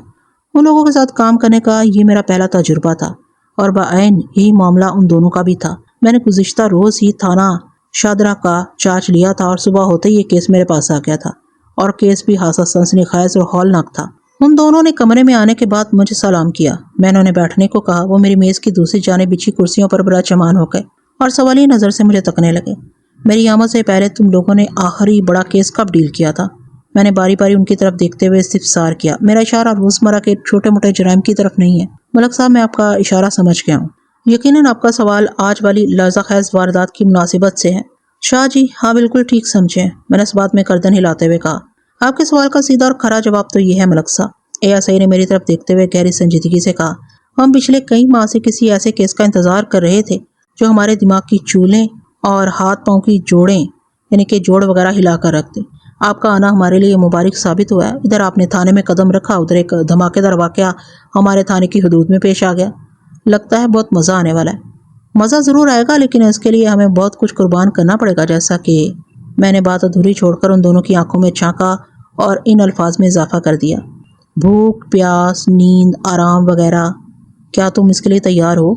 ان لوگوں کے ساتھ کام کرنے کا یہ میرا پہلا تجربہ تھا، اور بعین یہی معاملہ ان دونوں کا بھی تھا۔ میں نے گزشتہ روز ہی تھانہ شادرہ کا چارج لیا تھا، اور صبح ہوتے ہی یہ کیس میرے پاس آ گیا تھا، اور کیس بھی خاصا سنسنی خیز اور ہولناک تھا۔ ان دونوں نے کمرے میں آنے کے بعد مجھے سلام کیا۔ میں نے انہیں بیٹھنے کو کہا۔ وہ میری میز کی دوسری جانب بچھی کرسیوں پر براچمان ہو گئے اور سوالیہ نظر سے مجھے تکنے لگے۔ میری آمد سے پہلے تم لوگوں نے آخری بڑا کیس کب ڈیل کیا تھا؟ میں نے باری باری ان کی طرف دیکھتے ہوئے استفسار کیا۔ میرا اشارہ روزمرہ کے چھوٹے موٹے جرائم کی طرف نہیں ہے ملک صاحب، میں آپ کا اشارہ سمجھ گیا ہوں۔ یقیناً آپ کا سوال آج والی لرزہ خیز واردات کی مناسبت سے ہے۔ شاہ جی، ہاں بالکل ٹھیک سمجھے، میں نے اس بات میں گردن ہلاتے ہوئے کہا۔ آپ کے سوال کا سیدھا اور کھرا جواب تو یہ ہے ملک صاحب، ASI نے میری طرف دیکھتے ہوئے گہری سنجیدگی سے کہا۔ ہم پچھلے کئی ماہ سے کسی ایسے کیس کا انتظار کر رہے تھے جو ہمارے دماغ کی چولیں اور ہاتھ پاؤں کی جوڑیں یعنی کہ جوڑ وغیرہ ہلا کر رکھ دیں۔ آپ کا آنا ہمارے لیے مبارک ثابت ہوا ہے۔ ادھر آپ نے تھانے میں قدم رکھا، ادھر ایک دھماکے دار واقعہ ہمارے تھانے کی حدود میں پیش آ گیا۔ لگتا ہے بہت مزہ آنے والا ہے۔ مزہ ضرور آئے گا، لیکن اس کے لیے ہمیں بہت کچھ قربان کرنا پڑے گا۔ جیسا کہ میں نے بات ادھوری چھوڑ کر ان دونوں کی آنکھوں میں جھانکا اور ان الفاظ میں اضافہ کر دیا، بھوک، پیاس، نیند، آرام وغیرہ۔ کیا تم اس کے لیے تیار ہو؟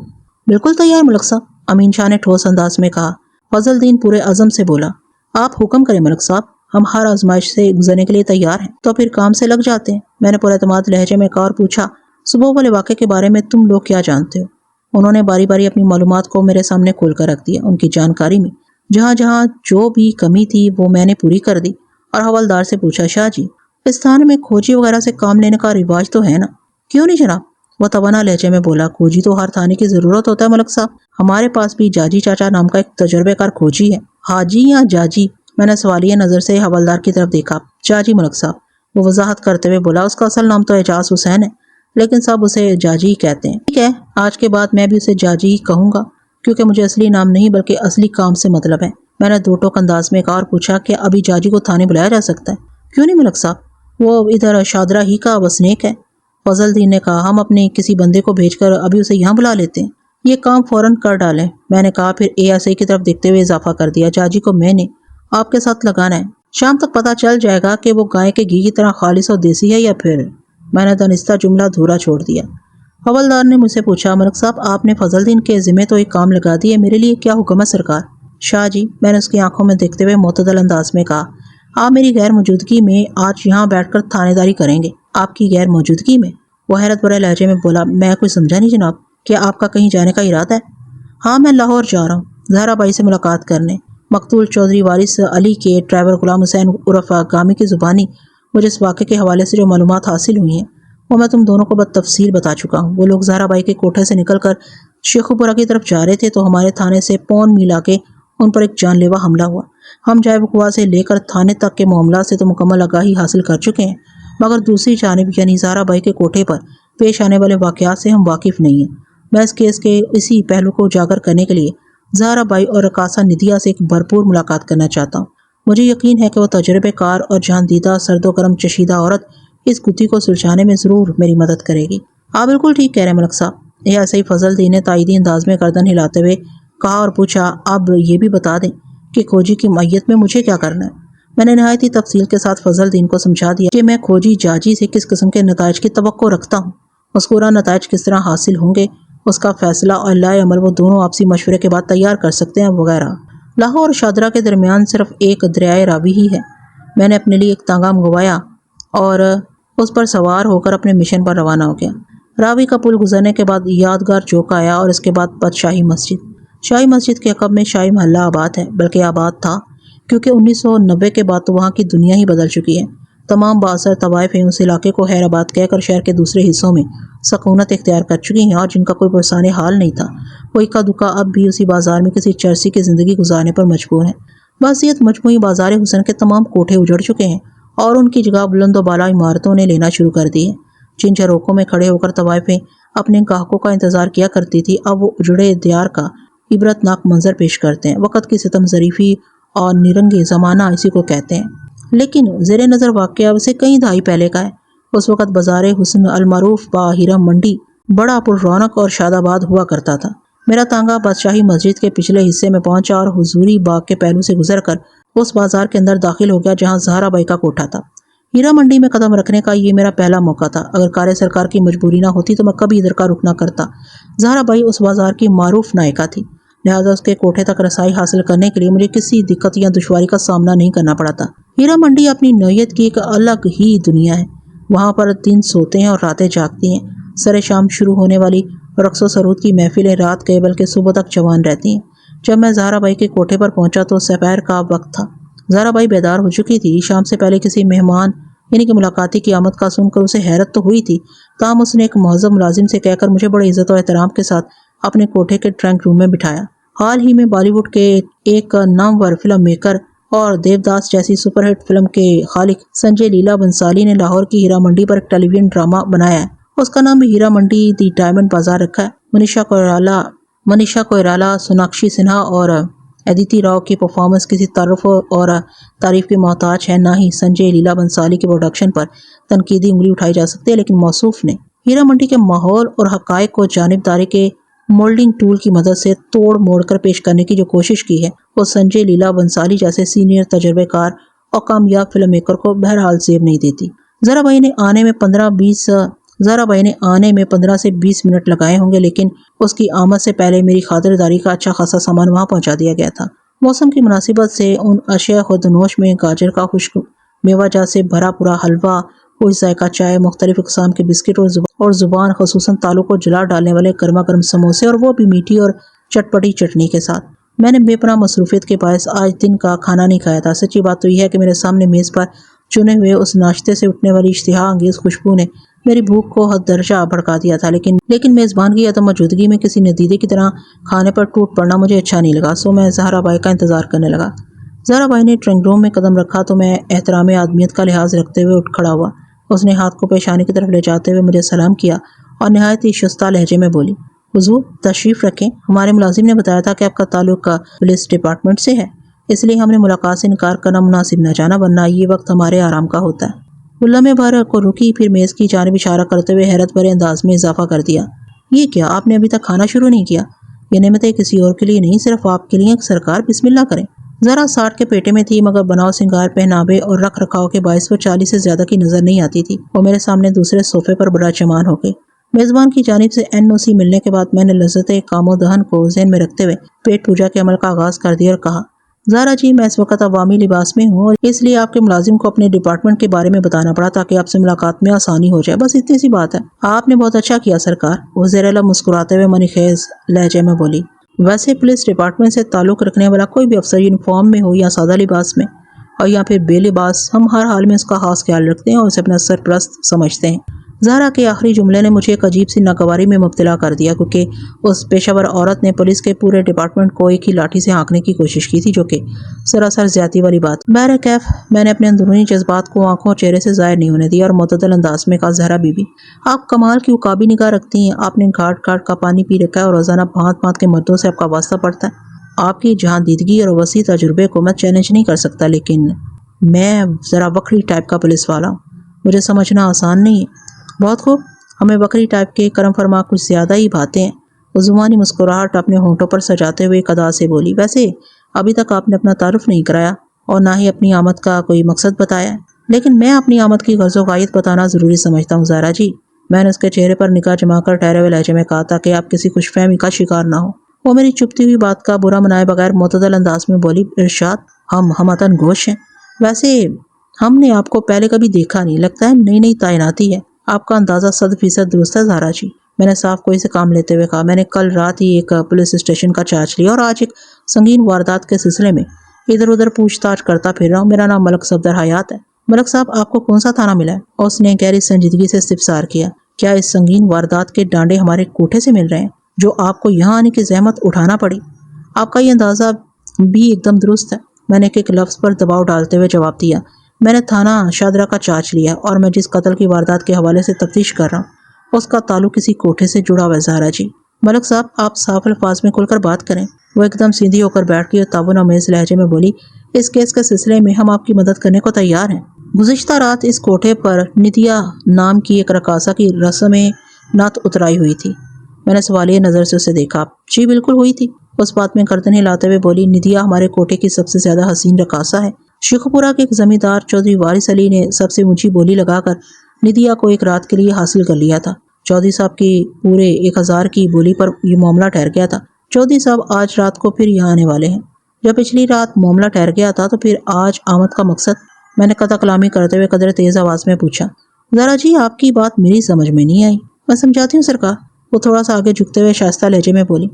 بالکل تیار ملک صاحب، امین شاہ نے ٹھوس انداز میں کہا۔ فضل الدین پورے عزم سے بولا، آپ حکم کریں ملک صاحب، ہم ہر آزمائش سے گزرنے کے لیے تیار ہیں۔ تو پھر کام سے لگ جاتے ہیں، میں نے پراعتماد لہجے میں کہا اور پوچھا، صبح والے واقعے کے بارے میں تم لوگ کیا جانتے ہو؟ انہوں نے باری باری اپنی معلومات کو میرے سامنے کھول کر رکھ دیا۔ ان کی جانکاری میں جہاں جہاں جو بھی کمی تھی وہ میں نے پوری کر دی، اور حوالدار سے پوچھا، شاہ جی اس تھانے میں کھوجی وغیرہ سے کام لینے کا رواج تو ہے نا؟ کیوں نہیں جناب، وہ توانا لہجے میں بولا، کھوجی تو ہر تھانے کی ضرورت ہوتا ہے ملک صاحب، ہمارے پاس بھی جاجی چاچا نام کا ایک تجربے کار کھوجی ہے۔ حاجی یا جاجی؟ میں نے سوالیہ نظر سے حوالدار کی طرف دیکھا۔ جاجی ملک صاحب، وہ وضاحت کرتے ہوئے بولا، اس کا اصل نام تو اعجاز حسین ہے، لیکن سب اسے جاجی ہی کہتے ہیں۔ ٹھیک ہے، آج کے بعد میں بھی اسے جاجی ہی کہوں گا، کیونکہ مجھے اصلی نام نہیں بلکہ اصلی کام سے مطلب ہے۔ میں نے دو ٹوک انداز میں کہا اور پوچھا کہ ابھی جاجی کو تھانے بلایا جا سکتا ہے؟ کیوں نہیں ملک صاحب، وہ ادھر شادرہ ہی کا وسنیک ہے۔ فضل الدین نے کہا، ہم اپنے کسی بندے کو بھیج کر ابھی اسے یہاں بلا لیتے ہیں، یہ کام فوراً کر ڈالیں۔ میں نے کہا، پھر اے ایس اے کی طرف دیکھتے ہوئے اضافہ کر دیا، جاجی کو میں نے آپ کے ساتھ لگانا ہے، شام تک پتہ چل جائے گا کہ وہ گائے کے گھی کی طرح خالص اور دیسی ہے یا پھر۔ میں نے دانستہ جملہ دھورا چھوڑ دیا۔ حوالدار نے مجھ سے پوچھا، ملک صاحب آپ نے فضل الدین کے ذمہ تو ایک کام لگا دیے، میرے لیے کیا حکم ہے سرکار؟ شاہ جی، میں نے اس کی آنکھوں میں دیکھتے ہوئے معتدل انداز میں کہا، آپ میری غیر موجودگی میں آج یہاں بیٹھ کر تھانے داری کریں گے۔ آپ کی غیر موجودگی میں؟ وہ حیرت بھرے لہجے میں بولا، میں کچھ سمجھا نہیں جناب، کیا آپ کا کہیں جانے کا ارادہ ہے؟ ہاں، میں لاہور جا رہا ہوں زہرا بائی سے ملاقات کرنے۔ مقتول چودھری وارث علی کے ڈرائیور غلام حسین عرف گامی کی زبانی مجھے اس واقعے کے حوالے سے جو معلومات حاصل ہوئی ہیں وہ میں تم دونوں کو بتفصیل بتا چکا ہوں۔ وہ لوگ زہرا بائی کے کوٹھے سے نکل کر شیخوپورہ کی طرف جا رہے تھے تو ہمارے تھانے سے پون میل آگے ان پر ایک جان لیوا حملہ ہوا۔ ہم جائے وقوع سے لے کر تھانے تک کے معاملات سے تو مکمل آگاہی حاصل کر چکے ہیں، مگر دوسری جانب یعنی زہرا بائی کے کوٹھے پر پیش آنے والے واقعات سے ہم واقف نہیں ہیں۔ میں اس کیس کے اسی پہلو کو اجاگر کرنے کے لیے زہرا بائی اور رقاصہ ندیہ سے ایک بھرپور ملاقات کرنا چاہتا ہوں۔ مجھے یقین ہے کہ وہ تجربے کار اور جان دیدہ سرد و گرم چشیدہ عورت اس گتھی کو سلجھانے میں ضرور میری مدد کرے گی۔ آپ بالکل ٹھیک کہہ رہے ہیں ملک صاحب، یہ ایسے ہی فضل الدین نے تائیدی انداز میں گردن ہلاتے ہوئے کہا اور پوچھا، اب یہ بھی بتا دیں کہ کھوجی کی معیت میں مجھے کیا کرنا ہے؟ میں نے نہایت ہی تفصیل کے ساتھ فضل الدین کو سمجھا دیا کہ میں کھوجی جاجی سے کس قسم کے نتائج کی توقع رکھتا ہوں، مذکورہ نتائج کس طرح حاصل ہوں گے، اس کا فیصلہ اور لائے عمل وہ دونوں آپسی مشورے کے بعد تیار کر سکتے ہیں وغیرہ۔ لاہور اور شادرہ کے درمیان صرف ایک دریائے راوی ہی ہے۔ میں نے اپنے لیے ایک تانگا منگوایا اور اس پر سوار ہو کر اپنے مشن پر روانہ ہو گیا۔ راوی کا پل گزرنے کے بعد یادگار چوک آیا اور اس کے بعد بادشاہی مسجد۔ شاہی مسجد کے عقب میں شاہی محلہ آباد ہے، بلکہ آباد تھا کیونکہ 1990 کے بعد تو وہاں کی دنیا ہی بدل چکی ہے۔ تمام بااثر طوائفیں اس علاقے کو خیر آباد کہہ کر شہر کے دوسرے حصوں میں سکونت اختیار کر چکی ہیں، اور جن کا کوئی پرسان حال نہیں تھا وہ اکا دکا اب بھی اسی بازار میں کسی چرسی کی زندگی گزارنے پر مجبور ہیں۔ بحیثیت مجموعی بازار حسن کے تمام کوٹھے اجڑ چکے ہیں اور ان کی جگہ بلند و بالا عمارتوں نے لینا شروع کر دی ہے۔ جن جھروکوں میں کھڑے ہو کر طوائفیں اپنے گاہکوں کا انتظار کیا کرتی تھی، اب وہ اجڑے دیار کا عبرت ناک منظر پیش کرتے ہیں۔ وقت کی ستم ظریفی اور نرنگی زمانہ اسی کو کہتے ہیں، لیکن زیر نظر واقعہ اب سے کئی دہائی پہلے کا ہے۔ اس وقت بازار حسن المعروف با ہیرم منڈی بڑا پر رونق اور شاد آباد ہوا کرتا تھا۔ میرا تانگا بادشاہی مسجد کے پچھلے حصے میں پہنچا اور حضوری باغ کے پہلو سے گزر کر اس بازار کے اندر داخل ہو گیا جہاں زہرا بائی کا کوٹھا تھا۔ ہیرا منڈی میں قدم رکھنے کا یہ میرا پہلا موقع تھا۔ اگر کار سرکار کی مجبوری نہ ہوتی تو میں کبھی ادھر کا رخ نہ کرتا۔ زہرا بائی اس بازار کی معروف نائکہ تھی، لہذا اس کے کوٹھے تک رسائی حاصل کرنے کے لیے مجھے کسی دقت یا دشواری کا سامنا نہیں کرنا پڑا تھا۔ ہیرا منڈی اپنی نوعیت کی ایک الگ ہی دنیا ہے۔ وہاں پر دن سوتے ہیں اور راتیں جاگتی ہیں۔ سر شام شروع ہونے والی رقص و سرود کی محفلیں رات گئے بلکہ صبح تک جوان رہتی ہیں۔ جب میں زہرا بائی کے کوٹھے پر پہنچا تو سپہر کا وقت تھا۔ زہرا بائی بیدار ہو چکی تھی۔ شام سے پہلے کسی مہمان یعنی کہ ملاقاتی کی آمد کا سن کر اسے حیرت تو ہوئی تھی، تاہم اس نے ایک مہذب ملازم سے کہہ کر مجھے بڑے عزت و احترام کے ساتھ اپنے کوٹھے کے ڈرائنگ روم میں بٹھایا۔ حال ہی میں بالی ووڈ کے ایک نامور فلم میکر اور دیوداس جیسی سپر ہٹ فلم کے خالق سنجے لیلا بنسالی نے لاہور کی ہیرا منڈی پر ایک ٹیلی ویژن ڈرامہ بنایا ہے۔ اس کا نام بھی ہیرا منڈی دی ڈائمنڈ بازار رکھا ہے۔ منیشا کوئرالہ، سوناکشی سنہا اور ادیتی راؤ کی پرفارمنس کسی تعارف اور تعریف کی محتاج ہے، نہ ہی سنجے لیلا بنسالی کی پروڈکشن پر تنقیدی انگلی اٹھائی جا سکتی ہے، لیکن موصوف نے ہیرا منڈی کے ماحول اور حقائق کو جانبداری کے مولڈنگ ٹول کی مدد سے توڑ موڑ کر پیش کرنے کی جو کوشش کی ہے وہ سنجے لیلا بنسالی جیسے سینئر تجربے کار اور کامیاب فلم میکر کو بہرحال زیب نہیں دیتی۔ ذرا بھائی نے آنے میں 15 سے 20 منٹ لگائے ہوں گے، لیکن اس کی آمد سے پہلے میری خاطرداری کا اچھا خاصا سامان وہاں پہنچا دیا گیا تھا۔ موسم کی مناسبت سے ان اشیاء خودنوش میں گاجر کا خشک میوہ جات سے بھرا پورا حلوہ، خوش ذائقہ چائے، مختلف اقسام کے بسکٹ اور زبان خصوصاً تالوں کو جلا ڈالنے والے گرما گرم سموسے، اور وہ بھی میٹھی اور چٹپٹی چٹنی کے ساتھ۔ میں نے بے پناہ مصروفیت کے باعث آج دن کا کھانا نہیں کھایا تھا۔ سچی بات تو یہ ہے کہ میرے سامنے میز پر چنے ہوئے اس ناشتے سے اٹھنے والی اشتہا انگیز خوشبو نے میری بھوک کو حد درجہ بھڑکا دیا تھا، لیکن میزبان کی عدم موجودگی میں کسی ندیدے کی طرح کھانے پر ٹوٹ پڑنا مجھے اچھا نہیں لگا، سو میں زہرا بائی کا انتظار کرنے لگا۔ زہرا بائی نے ڈرائنگ روم میں قدم رکھا تو میں احترام آدمیت کا لحاظ رکھتے ہوئے اٹھ کھڑا ہوا۔ اس نے ہاتھ کو پیشانی کی طرف لے جاتے ہوئے مجھے سلام کیا اور نہایت ہی شستہ لہجے میں بولی، حضور تشریف رکھیں، ہمارے ملازم نے بتایا تھا کہ آپ کا تعلق پولیس ڈپارٹمنٹ سے ہے، اس لیے ہم نے ملاقات سے انکار کرنا مناسب نہ جانا، ورنہ یہ وقت ہمارے آرام کا ہوتا ہے۔ وہ لمحے بھر کو رکی، پھر میز کی جانب اشارہ کرتے ہوئے حیرت بھرے انداز میں اضافہ کر دیا، یہ کیا، آپ نے ابھی تک کھانا شروع نہیں کیا؟ یہ نعمتیں کسی اور کے لیے نہیں، صرف آپ کے لیے، سرکار بسم اللہ کریں۔ ذرا 60 کے پیٹے میں تھی، مگر بناؤ سنگار، پہناوے اور رکھ رکھاؤ کے باعث وہ 40 سے زیادہ کی نظر نہیں آتی تھی۔ وہ میرے سامنے دوسرے صوفے پر بڑا چمان ہو گئی۔ میزبان کی جانب سے NOC ملنے کے بعد میں نے لذت کام و دہن کو ذہن میں رکھتے ہوئے پیٹ پوجا کے عمل کا آغاز کر دیا اور کہا، زہرا جی، میں اس وقت عوامی لباس میں ہوں اور اس لیے آپ کے ملازم کو اپنے ڈپارٹمنٹ کے بارے میں بتانا پڑا تاکہ آپ سے ملاقات میں آسانی ہو جائے، بس اتنی سی بات ہے۔ آپ نے بہت اچھا کیا سرکار، وہ زیر لب مسکراتے ہوئے منی خیز لہجے میں بولی۔ ویسے پولیس ڈپارٹمنٹ سے تعلق رکھنے والا کوئی بھی افسر یونیفارم میں ہو یا سادہ لباس میں اور یا پھر بے لباس، ہم ہر حال میں اس کا خاص خیال رکھتے ہیں اور اسے اپنا سرپرست سمجھتے ہیں۔ زہرا کے آخری جملے نے مجھے ایک عجیب سی ناگواری میں مبتلا کر دیا، کیونکہ اس پیشہ ور عورت نے پولیس کے پورے ڈپارٹمنٹ کو ایک ہی لاٹھی سے ہانکنے کی کوشش کی تھی، جو کہ سراسر زیادتی والی بات۔ بہرکیف میں نے اپنے اندرونی جذبات کو آنکھوں اور چہرے سے ظاہر نہیں ہونے دیا اور معتدل انداز میں کہا، زہرا بی بی، آپ کمال کی عقابی نگاہ رکھتی ہیں، آپ نے گھاٹ گھاٹ کا پانی پی رکھا ہے اور روزانہ بھانت بھانت کے مردوں سے آپ کا واسطہ پڑتا ہے۔ آپ کی جہاں دیدگی اور وسیع تجربے کو میں چیلنج نہیں کر سکتا، لیکن میں ذرا وکری ٹائپ کا پولیس والا ہوں، مجھے سمجھنا آسان نہیں ہے۔ بہت خوب، ہمیں وکری ٹائپ کے کرم فرما کچھ زیادہ ہی باتیں ہیں۔ وہ زبانی مسکراہٹ اپنے ہونٹوں پر سجاتے ہوئے ایک ادا سے بولی، ویسے ابھی تک آپ نے اپنا تعارف نہیں کرایا اور نہ ہی اپنی آمد کا کوئی مقصد بتایا ہے، لیکن میں اپنی آمد کی غرض و غایت بتانا ضروری سمجھتا ہوں زہرا جی، میں نے اس کے چہرے پر نگاہ جما کر ٹھہرے ہوئے لہجے میں کہا تاکہ آپ کسی خوش فہمی کا شکار نہ ہو۔ وہ میری چپتی ہوئی بات کا برا منائے بغیر معتدل انداز میں بولی، ارشاد، ہم وطن گوش ہیں، ویسے ہم نے آپ کو پہلے کبھی دیکھا نہیں، لگتا ہے نئی نئی تعیناتی ہے۔ آپ کا اندازہ 100% درست ہے زہرا جی، میں نے صاف کوئی سے کام لیتے ہوئے کہا، میں نے کل رات ہی ایک پولیس اسٹیشن کا چارج لیا اور آج ایک سنگین واردات کے سلسلے میں ادھر ادھر پوچھ تاچھ کرتا پھر رہا ہوں۔ میرا نام ملک صفدر حیات ہے۔ ملک صاحب، آپ کو کون سا تھانہ ملا ہے؟ اس نے گہری سنجیدگی سے استفسار کیا۔ کیا اس سنگین واردات کے ڈانڈے ہمارے کوٹھے سے مل رہے ہیں جو آپ کو یہاں آنے کی زحمت اٹھانا پڑی؟ آپ کا یہ اندازہ بھی ایک دم درست ہے، میں نے ایک لفظ پر دباؤ ڈالتے ہوئے جواب دیا۔ میں نے تھانہ شادرہ کا چارج لیا اور میں جس قتل کی واردات کے حوالے سے تفتیش کر رہا ہوں اس کا تعلق کسی کوٹھے سے جڑا ہوا ہے زہرا جی۔ ملک صاحب، آپ صاف الفاظ میں کھل کر بات کریں۔ وہ ایک دم سیدھی ہو کر بیٹھ گئی اور تابون آمیز لہجے میں بولی، اس کیس کے سلسلے میں ہم آپ کی مدد کرنے کو تیار ہیں۔ گزشتہ رات اس کوٹھے پر ندیا نام کی ایک رقاصہ کی رسم نعت اترائی ہوئی تھی۔ میں نے سوالیہ نظر سے اسے دیکھا۔ جی بالکل ہوئی تھی، اس بات میں گردن ہلاتے ہوئے بولی، ندیا ہمارے کوٹھے کی سب سے زیادہ حسین رقاصہ ہے۔ شیخوپورہ کے ایک زمیندار چودھری وارث علی نے سب سے اونچی بولی لگا کر ندیا کو ایک رات کے لیے حاصل کر لیا تھا۔ چودھری صاحب کی پورے 1000 کی بولی پر یہ معاملہ ٹھہر گیا تھا۔ چودھری صاحب آج رات کو پھر یہاں آنے والے ہیں۔ جب پچھلی رات معاملہ ٹھہر گیا تھا تو پھر آج آمد کا مقصد؟ میں نے قطع کلامی کرتے ہوئے قدر تیز آواز میں پوچھا۔ ذرا جی، آپ کی بات میری سمجھ میں نہیں آئی۔ میں سمجھاتی ہوں سرکار، وہ تھوڑا سا آگے جھکتے ہوئے شائستہ لہجے میں بولی۔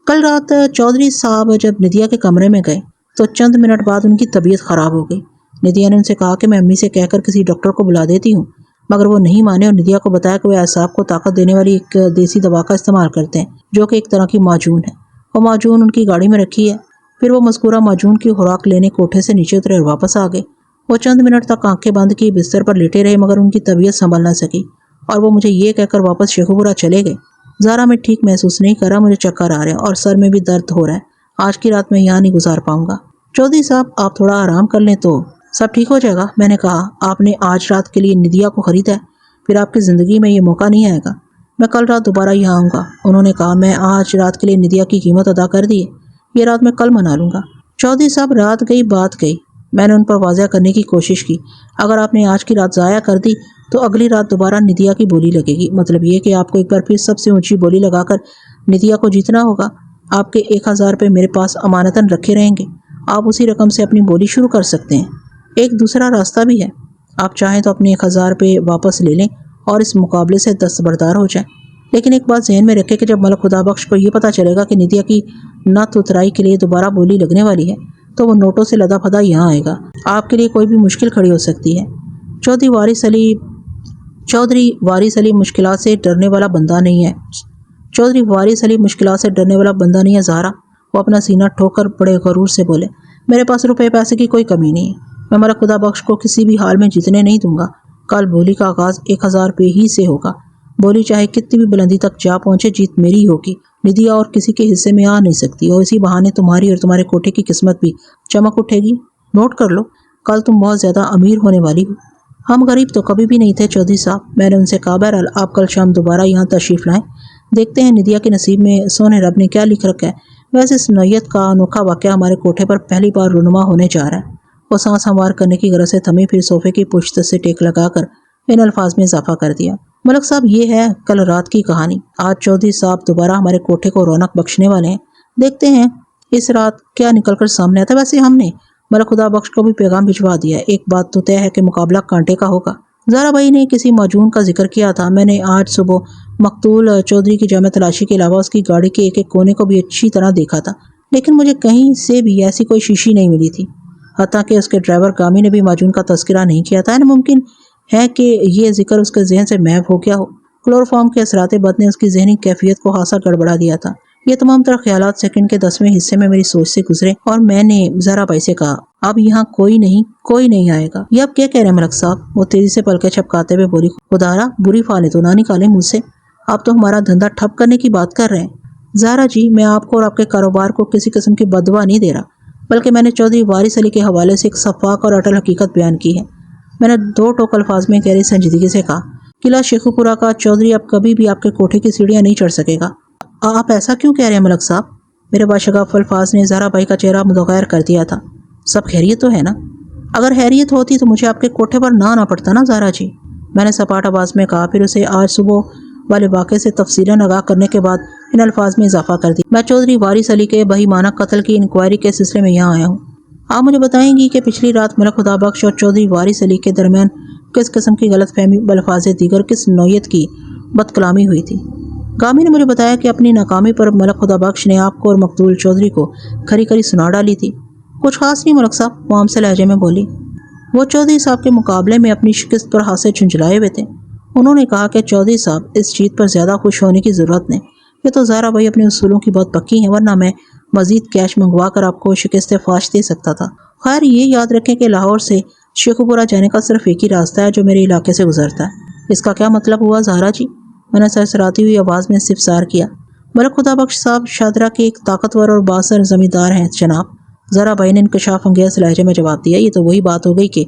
کل رات چودھری صاحب جب ندیا کے کمرے میں گئے تو چند منٹ بعد ان کی طبیعت خراب ہو گئی۔ ندیا نے ان سے کہا کہ میں امی سے کہہ کر کسی ڈاکٹر کو بلا دیتی ہوں، مگر وہ نہیں مانے اور ندیا کو بتایا کہ وہ اعصاب کو طاقت دینے والی ایک دیسی دوا کا استعمال کرتے ہیں جو کہ ایک طرح کی معجون ہے۔ وہ معجون ان کی گاڑی میں رکھی ہے۔ پھر وہ مذکورہ معجون کی خوراک لینے کوٹھے سے نیچے اترے اور واپس آ گئے۔ وہ چند منٹ تک آنکھیں بند کی بستر پر لیٹے رہے مگر ان کی طبیعت سنبھل نہ سکی اور وہ مجھے یہ کہہ کر واپس شیخوپورہ چلے گئے، زہرا میں ٹھیک محسوس نہیں کر رہا، مجھے چکر آ رہے ہیں اور سر میں بھی درد ہو رہا ہے، آج کی رات میں یہاں نہیں گزار پاؤں گا۔ چودھری صاحب، آپ تھوڑا آرام کر لیں تو سب ٹھیک ہو جائے گا۔ میں نے کہا، آپ نے آج رات کے لیے ندیا کو خریدا ہے؟ پھر آپ کی زندگی میں یہ موقع نہیں آئے گا۔ میں کل رات دوبارہ یہاں آؤں گا۔ انہوں نے کہا، میں آج رات کے لیے ندیا کی قیمت ادا کر دی ہے، یہ رات میں کل منا لوں گا۔ چودھری صاحب، رات گئی بات گئی۔ میں نے ان پر واضح کرنے کی کوشش کی، اگر آپ نے آج کی رات ضائع کر دی تو اگلی رات دوبارہ ندیا کی بولی لگے گی، مطلب یہ کہ آپ کو ایک بار پھر سب سے اونچی بولی لگا کر ندیا کو جیتنا ہوگا۔ آپ کے 1000 روپے میرے پاس امانتاً رکھے رہیں گے، آپ اسی رقم سے اپنی بولی شروع کر سکتے ہیں۔ ایک دوسرا راستہ بھی ہے، آپ چاہیں تو اپنے 1000 روپے واپس لے لیں اور اس مقابلے سے دستبردار ہو جائیں، لیکن ایک بات ذہن میں رکھیں کہ جب ملک خدا بخش کو یہ پتہ چلے گا کہ ندیا کی نت اترائی کے لیے دوبارہ بولی لگنے والی ہے تو وہ نوٹوں سے لدا پھدا یہاں آئے گا۔ آپ کے لیے کوئی بھی مشکل کھڑی ہو سکتی ہے۔ چودھری وارث علی مشکلات سے ڈرنے والا بندہ نہیں ہے۔ چودھری وارث علی مشکلات سے ڈرنے والا بندہ نہیں ہے زہرا، وہ اپنا سینہ ٹھوک کر بڑے غرور سے بولے۔ میرے پاس روپے پیسے کی کوئی کمی نہیں ہے، میں ملک خدا بخش کو کسی بھی حال میں جیتنے نہیں دوں گا۔ کل بولی کا آغاز 1000 روپے ہی سے ہوگا، بولی چاہے کتنی بھی بلندی تک جا پہنچے، جیت میری ہوگی، ندیا اور کسی کے حصے میں آ نہیں سکتی، اور اسی بہانے تمہاری اور تمہارے کوٹھے کی قسمت بھی چمک اٹھے گی۔ نوٹ کر لو، کل تم بہت زیادہ امیر ہونے والی ہو۔ ہم غریب تو کبھی بھی نہیں تھے چودھری صاحب، میں نے ان سے کہا، بہرحال آپ کل شام دوبارہ یہاں تشریف لائیں، دیکھتے ہیں ندیا کے نصیب میں سونے رب نے کیا لکھ رکھا ہے۔ ویسے اس نوعیت کا انوکھا واقعہ ہمارے کوٹھے پر پہلی بار رونما ہونے جا رہا ہے۔ وہ سانس ہموار کرنے کی غرض سے تھمی، پھر صوفے کی پشت سے ٹیک لگا کر ان الفاظ میں اضافہ کر دیا، ملک صاحب یہ ہے کل رات کی کہانی۔ آج چودھری صاحب دوبارہ ہمارے کوٹھے کو رونق بخشنے والے ہیں، دیکھتے ہیں اس رات کیا نکل کر سامنے آتا ہے۔ ویسے ہم نے ملک خدا بخش کو بھی پیغام بھجوا دیا ہے، ایک بات تو طے ہے کہ مقابلہ کانٹے کا ہوگا۔ زہرا بھائی نے کسی معجون کا ذکر کیا تھا، میں نے آج صبح مقتول چودھری کی جامع تلاشی کے علاوہ اس کی گاڑی کے ایک ایک کونے کو بھی اچھی طرح دیکھا تھا، لیکن مجھے کہیں سے بھی ایسی کوئی شیشی نہیں ملی تھی، حتیٰ کہ اس کے ڈرائیور گامی نے بھی معجون کا تذکرہ نہیں کیا تھا۔ ممکن ہے کہ یہ ذکر اس کے ذہن سے محو ہو گیا ہو، کلوروفارم کے اثرات بد نے اس کی ذہنی کیفیت کو خاصا گڑبڑا دیا تھا۔ یہ تمام تر خیالات سیکنڈ کے 10ویں حصے میں میری سوچ سے گزرے اور میں نے زہرا بھائی سے کہا، اب یہاں کوئی نہیں آئے گا۔ یہ اب کیا کہہ رہے ہیں ملک صاحب؟ وہ تیزی سے پلکیں چھپکاتے ہوئے بولی، خدارا بری فالیں تو نہ نکالیں مجھ سے، آپ تو ہمارا دھندا ٹھپ کرنے کی بات کر رہے ہیں۔ زہرا جی، میں آپ کو اور آپ کے کاروبار کو کسی قسم کی بددعا نہیں دے رہا، بلکہ میں نے چودھری وارث علی کے حوالے سے ایک شفاف اور اٹل حقیقت بیان کی ہے۔ میں نے 2 ٹوک الفاظ میں گہری سنجیدگی سے کہا، قلعہ شیخو پورہ کا چودھری اب کبھی بھی آپ کے کوٹھے کی سیڑھیاں نہیں چڑھ سکے گا۔ آپ ایسا کیوں کہہ رہے ہیں ملک صاحب؟ میرے باشگاف الفاظ نے زہرا بھائی کا چہرہ متغیر کر دیا تھا۔ سب خیریت تو ہے نا؟ اگر خیریت ہوتی تو مجھے آپ کے کوٹھے پر نہ آنا پڑتا نا زہرا جی، میں نے سپاٹ آواز میں کہا، پھر اسے آج صبح والے واقعے سے تفصیلاً آگاہ کرنے کے بعد ان الفاظ میں اضافہ کر دیا، میں چودھری وارث علی کے بہیمانہ قتل کی انکوائری کے سلسلے میں یہاں آیا ہوں۔ آپ مجھے بتائیں گی کہ پچھلی رات ملک خدا بخش اور چودھری وارث علی کے درمیان کس قسم کی غلط فہمی بلفاظ دیگر کس نوعیت کی بد کلامی ہوئی تھی؟ گامی نے مجھے بتایا کہ اپنی ناکامی پر ملک خدا بخش نے آپ کو اور مقتول چودھری کو کھری کھری سنا ڈالی تھی۔ کچھ خاص نہیں ملک صاحب، وہ عام سے لہجے میں بولی۔ وہ چودھری صاحب کے مقابلے میں اپنی شکست پر ہاتھ سے جھنجھلائے ہوئے تھے۔ انہوں نے کہا کہ چودھری صاحب اس جیت پر زیادہ خوش ہونے کی ضرورت نہیں، یہ تو زہرا بھائی اپنے اصولوں کی بہت پکی ہیں، ورنہ میں مزید کیش منگوا کر آپ کو شکست فاش دے سکتا تھا۔ خیر یہ یاد رکھیں کہ لاہور سے شیخو پورہ جانے کا صرف ایک ہی راستہ ہے جو میرے علاقے سے گزرتا ہے۔ اس کا کیا مطلب ہوا زہرا جی؟ میں نے سرسراتی ہوئی آواز میں استفسار کیا۔ ملک خدا بخش صاحب شادرہ کے ایک طاقتور اور بااثر زمیندار ہیں جناب، زہرا بھائی نے انکشاف انگیز لہجے میں جواب دیا۔ یہ تو وہی بات ہو گئی کہ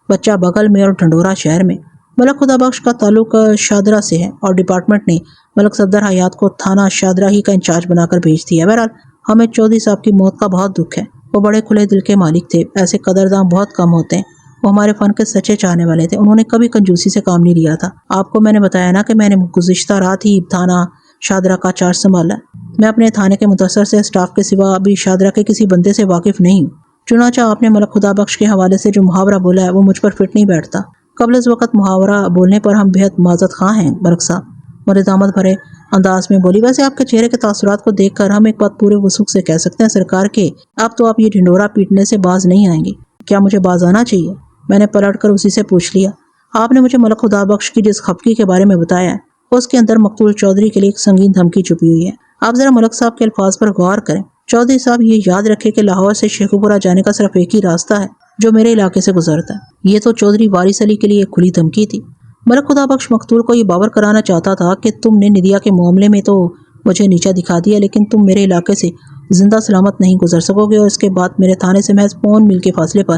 بچہ بغل میں اور ڈھنڈورا شہر میں۔ ملک خدا بخش کا تعلق شادرہ سے ہے اور ڈپارٹمنٹ نے ملک صفدر حیات کو تھانہ شادرہ ہی کا انچارج بنا کر بھیج دیا۔ بہرحال ہمیں چودھری صاحب کی موت کا بہت دکھ ہے، وہ بڑے کھلے دل کے مالک تھے، ایسے قدرداں بہت کم ہوتے ہیں، وہ ہمارے فن کے سچے چاہنے والے تھے، انہوں نے کبھی کنجوسی سے کام نہیں لیا تھا۔ آپ کو میں نے بتایا نا کہ میں نے گزشتہ رات ہی تھانہ شادرہ کا چارج سنبھالا ہے، میں اپنے تھانے کے متاثر سے اسٹاف کے سوا ابھی شادرہ کے کسی بندے سے واقف نہیں ہوں۔ چنانچہ آپ نے ملک خدا بخش کے حوالے سے جو محاورہ بولا ہے وہ مجھ پر فٹ نہیں بیٹھتا۔ قبل از وقت محاورہ بولنے پر ہم بہت معذرت خواہ ہیں ملک صاحب، مردامت بھرے انداز میں بولی۔ ویسے آپ کے چہرے کے تاثرات کو دیکھ کر ہم ایک بات پورے وثوق سے کہہ سکتے ہیں سرکار کے اب تو آپ یہ ڈھنڈورا پیٹنے سے باز نہیں آئیں گے۔ کیا مجھے باز آنا چاہیے؟ میں نے پلٹ کر اسی سے پوچھ لیا۔ آپ نے مجھے ملک خدا بخش کی جس خفگی کے بارے میں بتایا ہے اس کے اندر مقتول چودھری کے لیے ایک سنگین دھمکی چھپی ہوئی ہے۔ آپ ذرا ملک صاحب کے الفاظ پر غور کریں۔ چودھری صاحب یہ یاد رکھے کہ لاہور سے شیخو پورہ جانے کا صرف ایک ہی راستہ ہے جو میرے علاقے سے گزرتا ہے۔ یہ تو چودھری وارث علی کے لیے ایک کھلی دھمکی تھی۔ ملک خدا بخش مقتول کو یہ باور کرانا چاہتا تھا کہ تم نے ندیا کے معاملے میں تو مجھے نیچا دکھا دیا، لیکن تم میرے علاقے سے زندہ سلامت نہیں گزر سکو گے، اور اس کے بعد میرے تھانے سے محض 5 میل کے فاصلے پر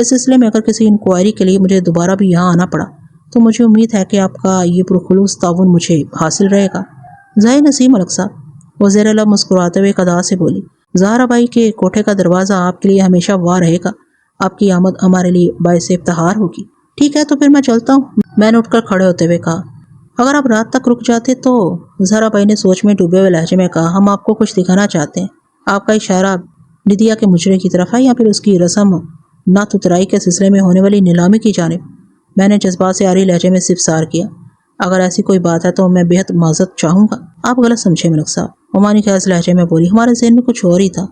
اس سلسلے میں اگر کسی انکوائری کے لیے مجھے دوبارہ بھی یہاں آنا پڑا تو مجھے امید ہے کہ آپ کا یہ پرخلوص تعاون مجھے حاصل رہے گا۔ ظاہر نسیم ملک صاحب، وزیر اعلیٰ مسکراتے ہوئے ایک ادا سے بولی، زہرا بائی کے کوٹھے کا دروازہ آپ کے لیے ہمیشہ وا رہے گا۔ آپ کی آمد ہمارے لیے باعث افتخار ہوگی۔ ٹھیک ہے، تو پھر میں چلتا ہوں، میں نے اٹھ کر کھڑے ہوتے ہوئے کہا۔ اگر آپ رات تک رک جاتے تو، زہرا بائی نے سوچ میں ڈوبے ہوئے لہجے میں کہا، ہم آپ کو کچھ دکھانا چاہتے ہیں۔ آپ کا اشارہ ندیا کے مجرے کی طرف ہے یا پھر اس کی رسم نعت اترائی کے سلسلے میں ہونے والی نیلامی کی جانب؟ میں نے جذبات سے عاری لہجے میں استفسار کیا۔ اگر ایسی کوئی بات ہے تو میں بےحد معذرت چاہوں گا۔ آپ غلط سمجھے ملک صاحب، عمانی خیز لہجے میں بولی، ہمارے ذہن میں کچھ اور ہی تھا۔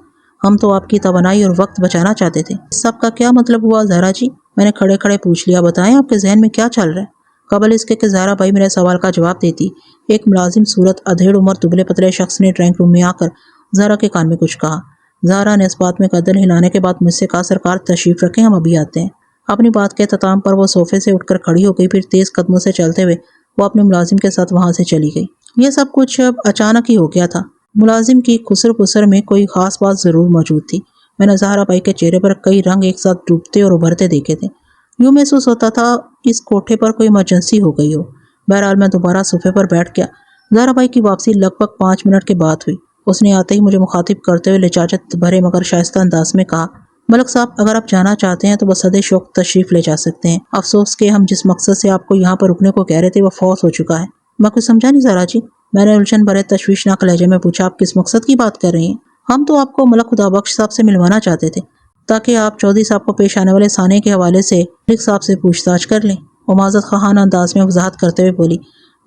ہم تو آپ کی توانائی اور وقت بچانا چاہتے تھے۔ اس سب کا کیا مطلب ہوا زہرا جی؟ میں نے کھڑے کھڑے پوچھ لیا۔ بتائیں آپ کے ذہن میں کیا چل رہا ہے؟ قبل اس کے کہ زہرا بائی میرے سوال کا جواب دیتی، ایک ملازم صورت ادھیڑ عمر دبلے پتلے شخص نے ڈرائنگ روم میں آ کر زہرا کے کان میں کچھ کہا۔ زہرا نے اس بات میں قدر ہلانے کے بعد مجھ سے کہا، سرکار تشریف رکھیں، ہم ابھی آتے ہیں۔ اپنی بات کے اختتام پر وہ صوفے سے اٹھ کر کھڑی ہو گئی، پھر تیز قدموں سے چلتے ہوئے وہ اپنے ملازم کے ساتھ وہاں سے چلی گئی۔ یہ سب کچھ اب اچانک ہی ہو گیا تھا۔ ملازم کی خسر پسر میں کوئی خاص بات ضرور موجود تھی۔ میں نے زہرا بائی کے چہرے پر کئی رنگ ایک ساتھ ڈوبتے اور ابھرتے دیکھے تھے۔ یوں محسوس ہوتا تھا اس کوٹھے پر کوئی ایمرجنسی ہو گئی ہو۔ بہرحال میں دوبارہ صوفے پر بیٹھ گیا۔ زہرا بائی کی واپسی لگ بھگ 5 منٹ کے بعد ہوئی۔ اس نے آتے ہی مجھے مخاطب کرتے ہوئے لچاجت بھرے مگر شائستہ انداز میں کہا، ملک صاحب، اگر آپ جانا چاہتے ہیں تو بصدر شوق تشریف لے جا سکتے ہیں۔ افسوس کہ ہم جس مقصد سے آپ کو یہاں پر رکنے کو کہہ رہے تھے وہ فوت ہو چکا ہے۔ میں کچھ سمجھا نہیں زہرا جی، میں نے الجھن بھرے تشویشناک لہجے میں پوچھا۔ آپ کس مقصد کی بات کر رہی ہیں؟ ہم تو آپ کو ملک خدا بخش صاحب سے ملوانا چاہتے تھے تاکہ آپ چودھری صاحب کو پیش آنے والے سانے کے حوالے سے ملک صاحب سے پوچھ تاچھ کر لیں۔ وہ معذرت خواہانہ انداز میں وضاحت کرتے ہوئے بولی،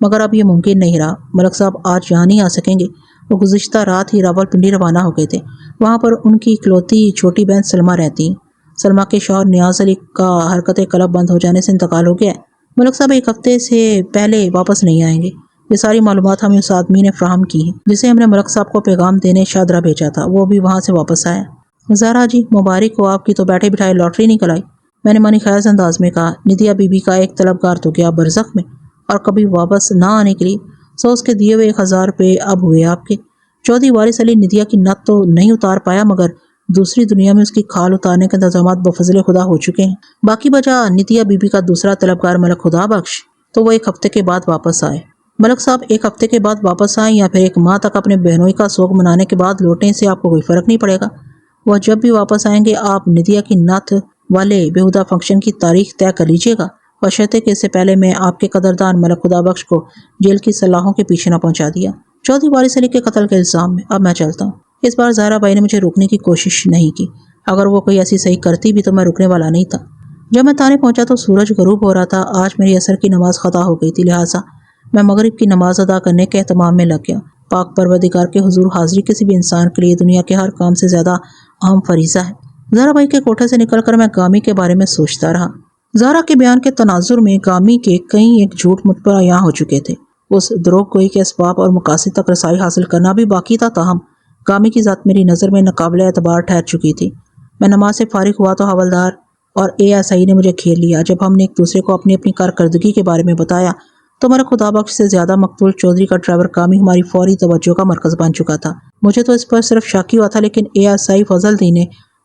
مگر اب یہ ممکن نہیں رہا۔ ملک صاحب آج یہاں نہیں آ سکیں گے۔ وہ گزشتہ رات ہی راولپنڈی روانہ ہو گئے تھے۔ وہاں پر ان کی اکلوتی چھوٹی بہن سلمہ رہتی ہیں۔ سلمہ کے شوہر نیاز علی کا حرکت قلب بند ہو جانے سے انتقال ہو گیا ہے۔ ملک صاحب 1 ہفتے سے پہلے واپس نہیں آئیں گے۔ یہ ساری معلومات ہمیں اس آدمی نے فراہم کی ہیں جسے ہم نے ملک صاحب کو پیغام دینے شاہدرہ بھیجا تھا، وہ بھی وہاں سے واپس آیا۔ زہرا جی، مبارک ہو، آپ کی تو بیٹھے بٹھائے لاٹری نکل آئی، میں نے منی خیز انداز میں کہا۔ ندیا بی بی کا ایک طلبگار تو گیا برزخ میں، اور کبھی واپس نہ آنے کے لیے 100 اس کے دیے ہوئے 1000 روپے اب ہوئے آپ کے۔ چودھری وارث علی ندیا کی نت تو نہیں اتار پایا، مگر دوسری دنیا میں اس کی کھال اتارنے کے انتظامات بفضل خدا ہو چکے ہیں۔ باقی بچا ندیا بی بی کا دوسرا طلبگار ملک خدا بخش، تو وہ 1 ہفتے کے بعد واپس آئے۔ ملک صاحب 1 ہفتے کے بعد واپس آئیں یا پھر 1 ماہ تک اپنے بہنوئی کا سوگ منانے کے بعد لوٹیں، اس سے آپ کو کوئی فرق نہیں پڑے گا۔ وہ جب بھی واپس آئیں گے آپ ندیا کی نعت والے بےہودہ فنکشن کی تاریخ طے کر لیجیے گا، بشرطے کہ اس سے پہلے میں آپ کے قدردان ملک خدا بخش کو جیل کی سلاخوں کے پیچھے نہ پہنچا دیا۔ چودھری وارث علی کے قتل کے الزام میں اب میں چلتا ہوں۔ اس بار زہرا بائی نے مجھے روکنے کی کوشش نہیں کی۔ اگر وہ کوئی ایسی صحیح کرتی بھی تو میں رکنے والا نہیں تھا۔ جب میں تانے پہنچا تو سورج غروب ہو رہا تھا۔ آج میری عصر کی نماز خطا ہو گئی تھی، لہٰذا میں مغرب کی نماز ادا کرنے کے اہتمام میں لگ گیا۔ پاک پروردگار کے حضور حاضری کسی بھی انسان کے لیے دنیا کے ہر کام سے زیادہ اہم فریضہ ہے۔ زہرا بائی کے کوٹھے سے نکل کر میں گامی کے بارے میں سوچتا رہا۔ زہرا کے بیان کے تناظر میں گامی کے کئی ایک جھوٹ مجھ پر عیاں ہو چکے تھے۔ اس دروغ گوئی کے اسباب اور مقاصد تک رسائی حاصل کرنا بھی باقی تھا، تاہم گامی کی ذات میری نظر میں ناقابل اعتبار ٹھہر چکی تھی۔ میں نماز سے فارغ ہوا تو حوالدار اور ASI نے مجھے گھیر لیا۔ جب ہم نے ایک دوسرے کو اپنی اپنی کارکردگی کے بارے میں بتایا تو ملک خدا بخش سے زیادہ مقتول چودھری کا ڈرائیور گامی ہماری فوری توجہ کا مرکز بن چکا تھا۔ مجھے تو اس پر صرف شک ہی ہوا تھا، لیکن ASI فضل دین نے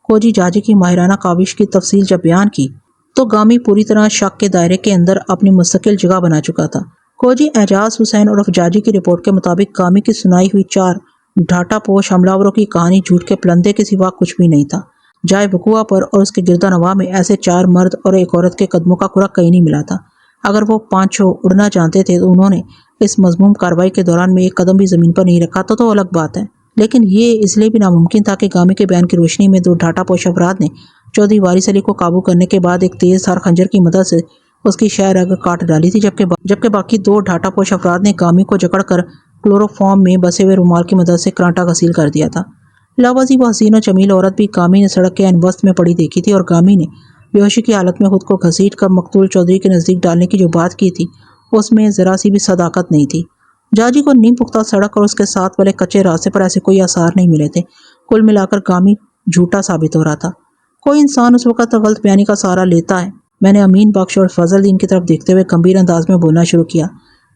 کوجی جاجی کی ماہرانہ کاوش کی تفصیل جب بیان کی تو گامی پوری طرح شک کے دائرے کے اندر اپنی مستقل جگہ بنا چکا تھا۔ کوجی اعجاز حسین عرف جاجی کی رپورٹ کے مطابق گامی کی سنائی ہوئی 4 ڈھاٹا پوش حملہ کی کہانی جھوٹ کے پلندے کے سوا کچھ بھی نہیں تھا۔ جائے وقوع پر اور اس کے گردہ نواح میں ایسے 4 مرد اور ایک عورت کے قدموں کا کھرا کہیں نہیں ملا تھا۔ اگر وہ پانچوں اڑنا جانتے تھے تو انہوں نے اس مذموم کارروائی کے دوران میں ایک قدم بھی زمین پر نہیں رکھا تو الگ بات ہے، لیکن یہ اس لیے بھی ناممکن تھا کہ گامی کے بیان کی روشنی میں 2 ڈھاٹا پوش افراد نے چودھری وارث علی کو قابو کرنے کے بعد ایک تیز دھار خنجر کی مدد سے اس کی شہ رگ کاٹ ڈالی تھی، جبکہ باقی 2 ڈھاٹا پوش افراد نے گامی کو جکڑ کر کلوروفارم میں بسے ہوئے رومال کی مدد سے کرانٹا غسیل کر دیا تھا۔ علاوہ ازیں وہ حسین و جمیل عورت بھی گامی نے سڑک کے عین وسط میں پڑی دیکھی تھی، اور گامی نے بے ہوشی کی حالت میں خود کو گھسیٹ کر مقتول چودھری کے نزدیک ڈالنے کی جو بات کی تھی اس میں ذرا سی بھی صداقت نہیں تھی۔ جاجی کو نیم پختہ سڑک اور اس کے ساتھ والے کچے راستے پر ایسے کوئی آثار نہیں ملے تھے۔ کل ملا کر گامی جھوٹا ثابت ہو رہا تھا۔ کوئی انسان اس وقت غلط بیانی کا سہارا لیتا ہے۔ میں نے امین بخش اور فضل دین کی طرف دیکھتے ہوئے گمبھیر انداز میں بولنا شروع کیا۔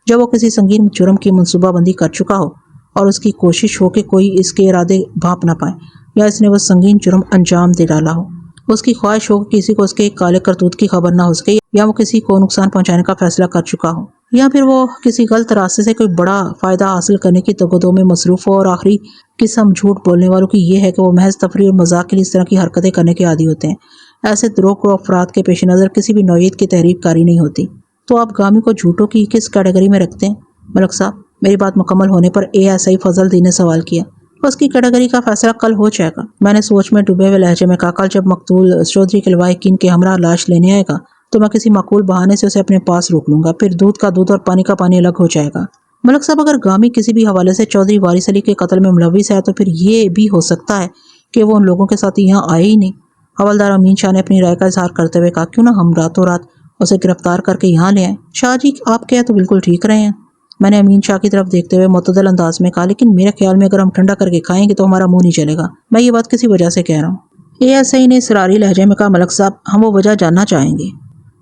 جب وہ کسی سنگین جرم کی منصوبہ بندی کر چکا ہو اور اس کی کوشش ہو کہ کوئی اس کے ارادے بھانپ نہ پائے یا اس نے وہ سنگین جرم انجام دے ڈالا ہو، اس کی خواہش ہو کہ کسی کو اس کے کالے کرتوت کی خبر نہ ہو سکے، یا وہ کسی کو نقصان پہنچانے کا فیصلہ کر چکا ہو، یا پھر وہ کسی غلط راستے سے کوئی بڑا فائدہ حاصل کرنے کی تگودو میں مصروف ہو۔ اور آخری قسم جھوٹ بولنے والوں کی یہ ہے کہ وہ محض تفریح اور مذاق کے لیے اس طرح کی حرکتیں کرنے کے عادی ہوتے ہیں۔ ایسے دروغ و افراد کے پیش نظر کسی بھی نوعیت کی تحریک کاری نہیں ہوتی۔ تو آپ گامی کو جھوٹوں کی کس کیٹیگری میں رکھتے ہیں؟ ملک صاحب، میری بات مکمل ہونے پر ASI فضل الدین نے سوال کیا۔ اس کی کیٹیگری کا فیصلہ کل ہو جائے گا، میں نے سوچ میں ڈوبے ہوئے لہجے میں کہا۔ کل جب مقتول چودھری کے لواحقین کے ہمراہ لاش لینے آئے گا تو میں کسی معقول بہانے سے اسے اپنے پاس روک لوں گا، پھر دودھ کا دودھ اور پانی کا پانی الگ ہو جائے گا۔ ملک صاحب، اگر گامی کسی بھی حوالے سے چودھری وارث علی کے قتل میں ملوث ہے تو پھر یہ بھی ہو سکتا ہے کہ وہ ان لوگوں کے ساتھ یہاں آئے ہی نہیں۔ حوالدار امین شاہ نے اپنی رائے کا اظہار کرتے ہوئے کہا، کیوں نہ ہم راتوں رات اسے گرفتار کر کے یہاں لے آئیں؟ شاہ جی، آپ کہہ تو بالکل ٹھیک رہے ہیں، میں نے امین شاہ کی طرف دیکھتے ہوئے معتدل انداز میں کہا، لیکن میرے خیال میں اگر ہم ٹھنڈا کر کے کھائیں گے تو ہمارا منہ نہیں چلے گا۔ میں یہ بات کسی وجہ سے کہہ رہا ہوں۔ ASI نے اصراری لہجے میں کہا، ملک صاحب، ہم وہ وجہ جاننا چاہیں گے۔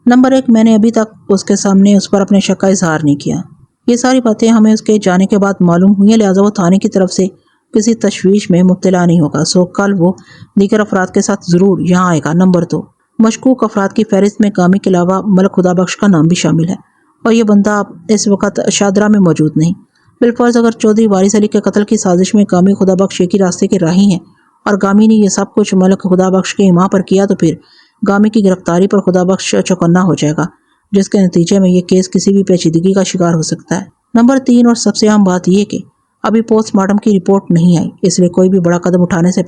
نمبر 1، میں نے ابھی تک اس کے سامنے اس پر اپنے شک کا اظہار نہیں کیا۔ یہ ساری باتیں ہمیں اس کے جانے کے بعد معلوم ہوئی ہیں، لہٰذا وہ تھانے کی طرف سے کسی تشویش میں مبتلا نہیں ہوگا، سو کل وہ دیگر افراد کے ساتھ ضرور یہاں آئے گا۔ نمبر 2، مشکوک افراد کی فہرست میں گامی کے علاوہ ملک خدا بخش کا نام بھی شامل ہے، اور یہ بندہ اس وقت شادرہ میں موجود نہیں۔ بالفرض اگر چودھری وارث علی کے قتل کی سازش میں گامی خدا بخش ایک ہی راستے کے راہی ہیں اور گامی نے یہ سب کچھ ملک خدا بخش کے ایما پر کیا، تو پھر گامی کی گرفتاری پر خدا بخش چوکنا ہو جائے گا، جس کے نتیجے میں یہ کیس کسی بھی پیچیدگی کا شکار ہو سکتا ہے۔ نمبر 3 اور سب سے اہم بات یہ کہ ابھی پوسٹ مارٹم کی رپورٹ نہیں آئی، اس لیے کوئی بھی بڑا قدم اٹھانے سے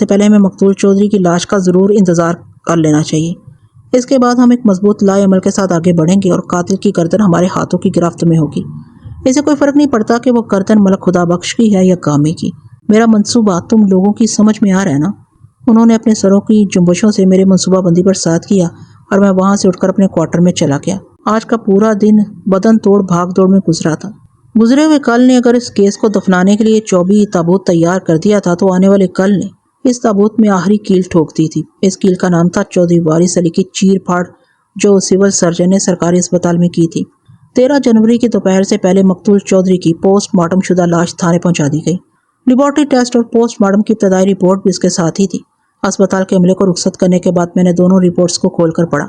پہلے ہمیں مقتول چودھری کی لاش کا ضرور انتظار کر لینا چاہیے۔ اس کے بعد ہم ایک مضبوط لائے عمل کے ساتھ آگے بڑھیں گے اور قاتل کی گردن ہمارے ہاتھوں کی گرفت میں ہوگی۔ اسے کوئی فرق نہیں پڑتا کہ وہ گردن ملک خدا بخش کی ہے یا گامی کی۔ میرا منصوبہ تم لوگوں کی سمجھ میں آ رہا ہے نا؟ انہوں نے اپنے سروں کی جنبشوں سے میرے منصوبہ بندی پر ساتھ کیا اور میں وہاں سے اٹھ کر اپنے کوارٹر میں چلا گیا۔ آج کا پورا دن بدن توڑ بھاگ دوڑ میں گزرا تھا۔ گزرے ہوئے کل نے اگر اس کیس کو دفنانے کے لیے 24 تابوت تیار کر دیا تھا تو آنے والے کل نے اس تابوت میں آخری کیل ٹھوک دی تھی۔ اس کیل کا نام تھا چودھری وارث علی کی چیر پھاڑ، جو سول سرجن نے سرکاری اسپتال میں کی تھی۔ 13 جنوری کی دوپہر سے پہلے مقتول چودھری کی پوسٹ مارٹم شدہ لاش تھانے پہنچا دی گئی۔ لیبارٹری ٹیسٹ اور پوسٹ مارٹم کی ابتدائی رپورٹ بھی اس کے ساتھ ہی تھی۔ اسپتال کے عملے کو رخصت کرنے کے بعد میں نے دونوں رپورٹس کو کھول کر پڑھا۔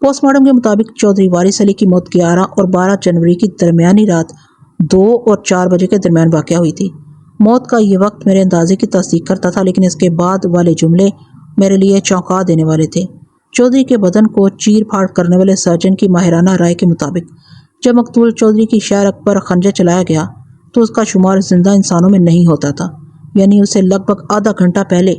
پوسٹ مارٹم کے مطابق چودھری وارث علی کی موت 11 اور 12 جنوری کی درمیانی رات 2 اور 4 بجے کے درمیان واقع ہوئی تھی۔ موت کا یہ وقت میرے اندازے کی تصدیق کرتا تھا، لیکن اس کے بعد والے جملے میرے لیے چونکا دینے والے تھے۔ چودھری کے بدن کو چیر پھاڑ کرنے والے سرجن کی ماہرانہ رائے کے مطابق جب مقتول چودھری کی شہرک پر خنجر چلایا گیا تو اس کا شمار زندہ انسانوں میں نہیں ہوتا تھا، یعنی اسے لگ بھگ آدھا گھنٹہ پہلے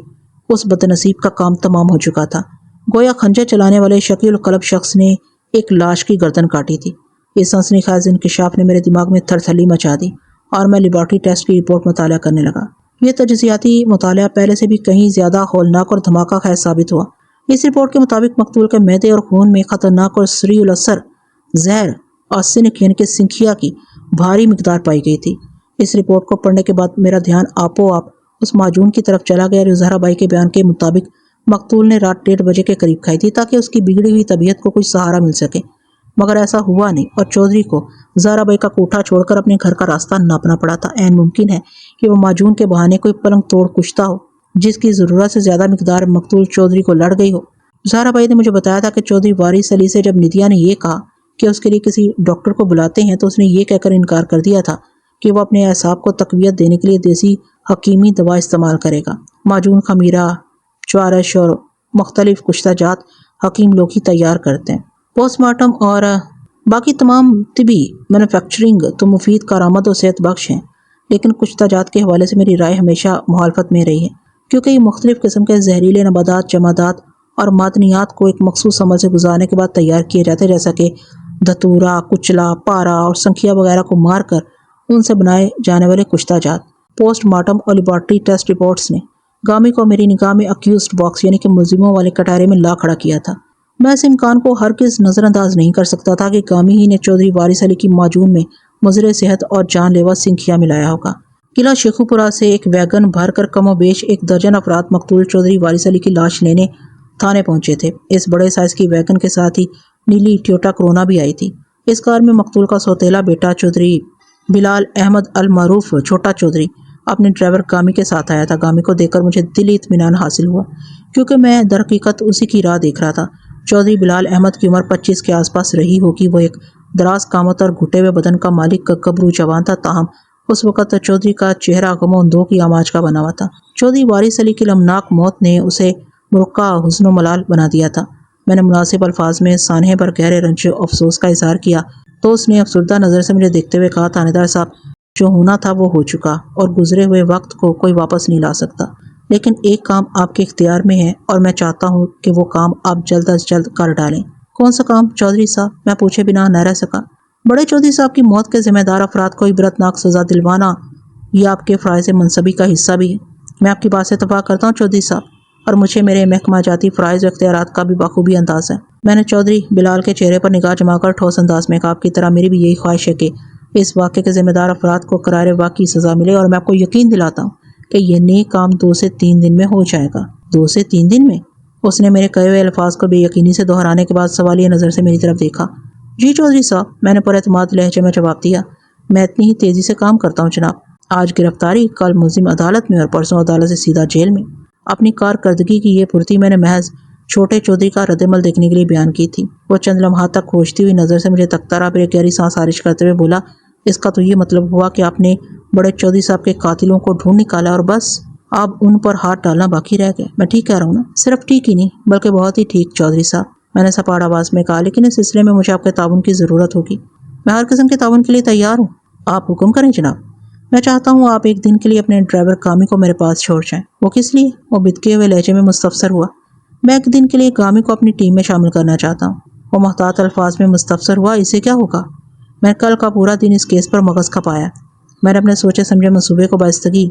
اس بدنصیب کا کام تمام ہو چکا تھا۔ گویا خنجر چلانے والے شکیل القلب شخص نے ایک لاش کی گردن کاٹی تھی۔ اس سنسنی خیز انکشاف نے میرے دماغ میں تھرتھلی مچا دی اور میں لیبارٹری ٹیسٹ کی رپورٹ مطالعہ کرنے لگا۔ یہ تجزیاتی مطالعہ پہلے سے بھی کہیں زیادہ ہولناک اور دھماکہ خیز ثابت ہوا۔ اس رپورٹ کے مطابق مقتول کے معدے اور خون میں خطرناک اور سریع الاثر زہر اور سنک یعنی کہ سنکھیا کی بھاری مقدار پائی گئی تھی۔ اس رپورٹ کو پڑھنے کے بعد میرا دھیان آپ اس معجون کی طرف چلا گیا جو زہرا بائی کے بیان کے مطابق مقتول نے رات 1:30 بجے کے قریب کھائی تھی تاکہ اس کی بگڑی ہوئی طبیعت کو کوئی سہارا مل سکے، مگر ایسا ہوا نہیں اور چودھری کو زہرا بائی کا کوٹھا چھوڑ کر اپنے گھر کا راستہ ناپنا پڑا تھا۔ عین ممکن ہے کہ وہ معجون کے بہانے کوئی پلنگ توڑ کشتا ہو جس کی ضرورت سے زیادہ مقدار مقتول چودھری کو لڑ گئی ہو۔ زہرا بائی نے مجھے بتایا تھا کہ چودھری وارث علی سے جب ندیا نے یہ کہا کہ اس کے لیے کسی ڈاکٹر کو بلاتے ہیں تو اس نے یہ کہہ کر انکار کر دیا تھا کہ وہ اپنے اعصاب کو تقویت دینے کے لیے دیسی حکیمی دوا استعمال کرے گا۔ معجون خمیرہ، چوارش اور مختلف کشتہ جات حکیم لوگ ہی تیار کرتے ہیں۔ پوسٹ مارٹم اور باقی تمام طبی مینوفیکچرنگ تو مفید، کارآمد اور صحت بخش ہیں، لیکن کشتہ جات کے حوالے سے میری رائے ہمیشہ مخالفت میں رہی ہے، کیونکہ یہ مختلف قسم کے زہریلے نباتات، جمادات اور معدنیات کو ایک مخصوص عمل سے گزارنے کے بعد تیار کیے جاتے ہیں، جیسا کہ دھتورا، کچلا، پارا اور سنکھیا وغیرہ کو مار کر ان سے بنائے جانے والے کشتہ جات۔ پوسٹ مارٹم اور لیبارٹری ٹیسٹ رپورٹس نے گامی کو میری نگاہ میں اکیوزڈ باکس یعنی کہ ملزموں والے کٹہرے میں لا کھڑا کیا تھا۔ میں اس امکان کو ہرگز نظر انداز نہیں کر سکتا تھا کہ گامی ہی نے چودھری وارث علی کی معجون میں مضر صحت اور جان لیوا سنکھیا ملایا ہوگا۔ قلعہ شیخو پورہ سے ایک ویگن بھر کر کم و بیش 1 درجن افراد مقتول چودھری وارث علی کی لاش لینے تھانے پہنچے تھے۔ اس بڑے سائز کی ویگن کے ساتھ ہی نیلی ٹویوٹا کرونا بھی آئی تھی۔ اس کار میں مقتول کا سوتیلا بیٹا چودھری بلال احمد المعروف چھوٹا چودھری اپنے ڈرائیور گامی کے ساتھ آیا تھا۔ گامی کو دیکھ کر مجھے دلی اطمینان حاصل ہوا کیونکہ میں در حقیقت اسی کی راہ دیکھ رہا تھا۔ چودھری بلال احمد کی عمر 25 کے آس پاس رہی ہوگی۔ وہ ایک دراز قامت اور گھٹے ہوئے بدن کا مالک گبرو جوان تھا، تاہم اس وقت چودھری کا چہرہ غم و اندوہ کی آماج کا بنا ہوا تھا۔ چودھری وارث علی کی لمناک موت نے اسے مرقع حزن و ملال بنا دیا تھا۔ میں نے مناسب الفاظ میں سانحے پر گہرے رنج و افسوس کا اظہار کیا تو اس نے افسردہ نظر سے مجھے دیکھتے ہوئے کہا، تھانے دار صاحب، جو ہونا تھا وہ ہو چکا اور گزرے ہوئے وقت کو کوئی واپس نہیں لا سکتا، لیکن ایک کام آپ کے اختیار میں ہے اور میں چاہتا ہوں کہ وہ کام آپ جلد از جلد کر ڈالیں۔ کون سا کام چودھری صاحب؟ میں پوچھے بنا نہ رہ سکا۔ بڑے چودھری صاحب کی موت کے ذمہ دار افراد کو عبرتناک سزا دلوانا یہ آپ کے فرائض منصبی کا حصہ بھی ہے۔ میں آپ کی بات سے اتفاق کرتا ہوں چودھری صاحب، اور مجھے میرے محکمہ جاتی فرائض و اختیارات کا بھی بخوبی انداز ہے۔ میں نے چودھری بلال کے چہرے پر نگاہ جما کر ٹھوس انداز میں کہا، آپ کی طرح میری بھی یہی خواہش ہے کہ اس واقعے کے ذمہ دار افراد کو قرار واقعی سزا ملے، اور میں آپ کو یقین دلاتا ہوں کہ یہ نیک کام 2 سے 3 دن میں ہو جائے گا۔ 2 سے 3 دن میں؟ اس نے میرے کہے ہوئے الفاظ کو بے یقینی سے دہرانے کے بعد سوالیہ نظر سے میری طرف دیکھا۔ جی چودھری صاحب، میں نے پر اعتماد لہجے میں جواب دیا، میں اتنی ہی تیزی سے کام کرتا ہوں جناب۔ آج گرفتاری، کل ملزم عدالت میں اور پرسوں عدالت سے سیدھا جیل میں۔ اپنی کارکردگی کی یہ پھرتی میں نے محض چھوٹے چودھری کا رد عمل دیکھنے کے لیے بیان کی تھی۔ وہ چند لمحات تک کھوجتی ہوئی نظر سے مجھے تکتا رہا، پھر ایک گہری سانس خارج کرتے ہوئے بولا، اس کا تو یہ مطلب ہوا کہ آپ نے بڑے چودھری صاحب کے قاتلوں کو ڈھونڈ نکالا اور بس اب ان پر ہاتھ ڈالنا باقی رہ گئے۔ میں ٹھیک کہہ رہا ہوں نا؟ صرف ٹھیک ہی نہیں بلکہ بہت ہی ٹھیک چودھری صاحب، میں نے سپاڑ آواز میں کہا، لیکن اس سلسلے میں مجھے آپ کے تعاون کی ضرورت ہوگی۔ میں ہر قسم کے تعاون کے لیے تیار ہوں، آپ حکم کریں جناب۔ میں چاہتا ہوں آپ ایک دن کے لیے اپنے ڈرائیور گامی کو میرے پاس چھوڑ جائیں۔ وہ کس لیے؟ وہ بدکے ہوئے لہجے میں مستفسر ہوا۔ میں ایک دن کے لیے گامی کو اپنی ٹیم میں شامل کرنا چاہتا ہوں۔ وہ محتاط الفاظ میں مستفسر ہوا، اسے کیا ہوگا؟ میں کل کا پورا دن اس کیس پر مغز کھپایا۔ میں نے اپنے سوچے سمجھے منصوبے کو بائستگی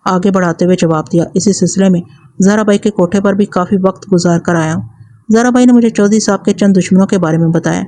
آگے بڑھاتے ہوئے جواب دیا، اسی سلسلے میں زہرا بائی کے کوٹھے پر بھی کافی وقت گزار کر آیا ہوں۔ زہرا بائی نے مجھے چودھری صاحب کے چند دشمنوں کے بارے میں بتایا۔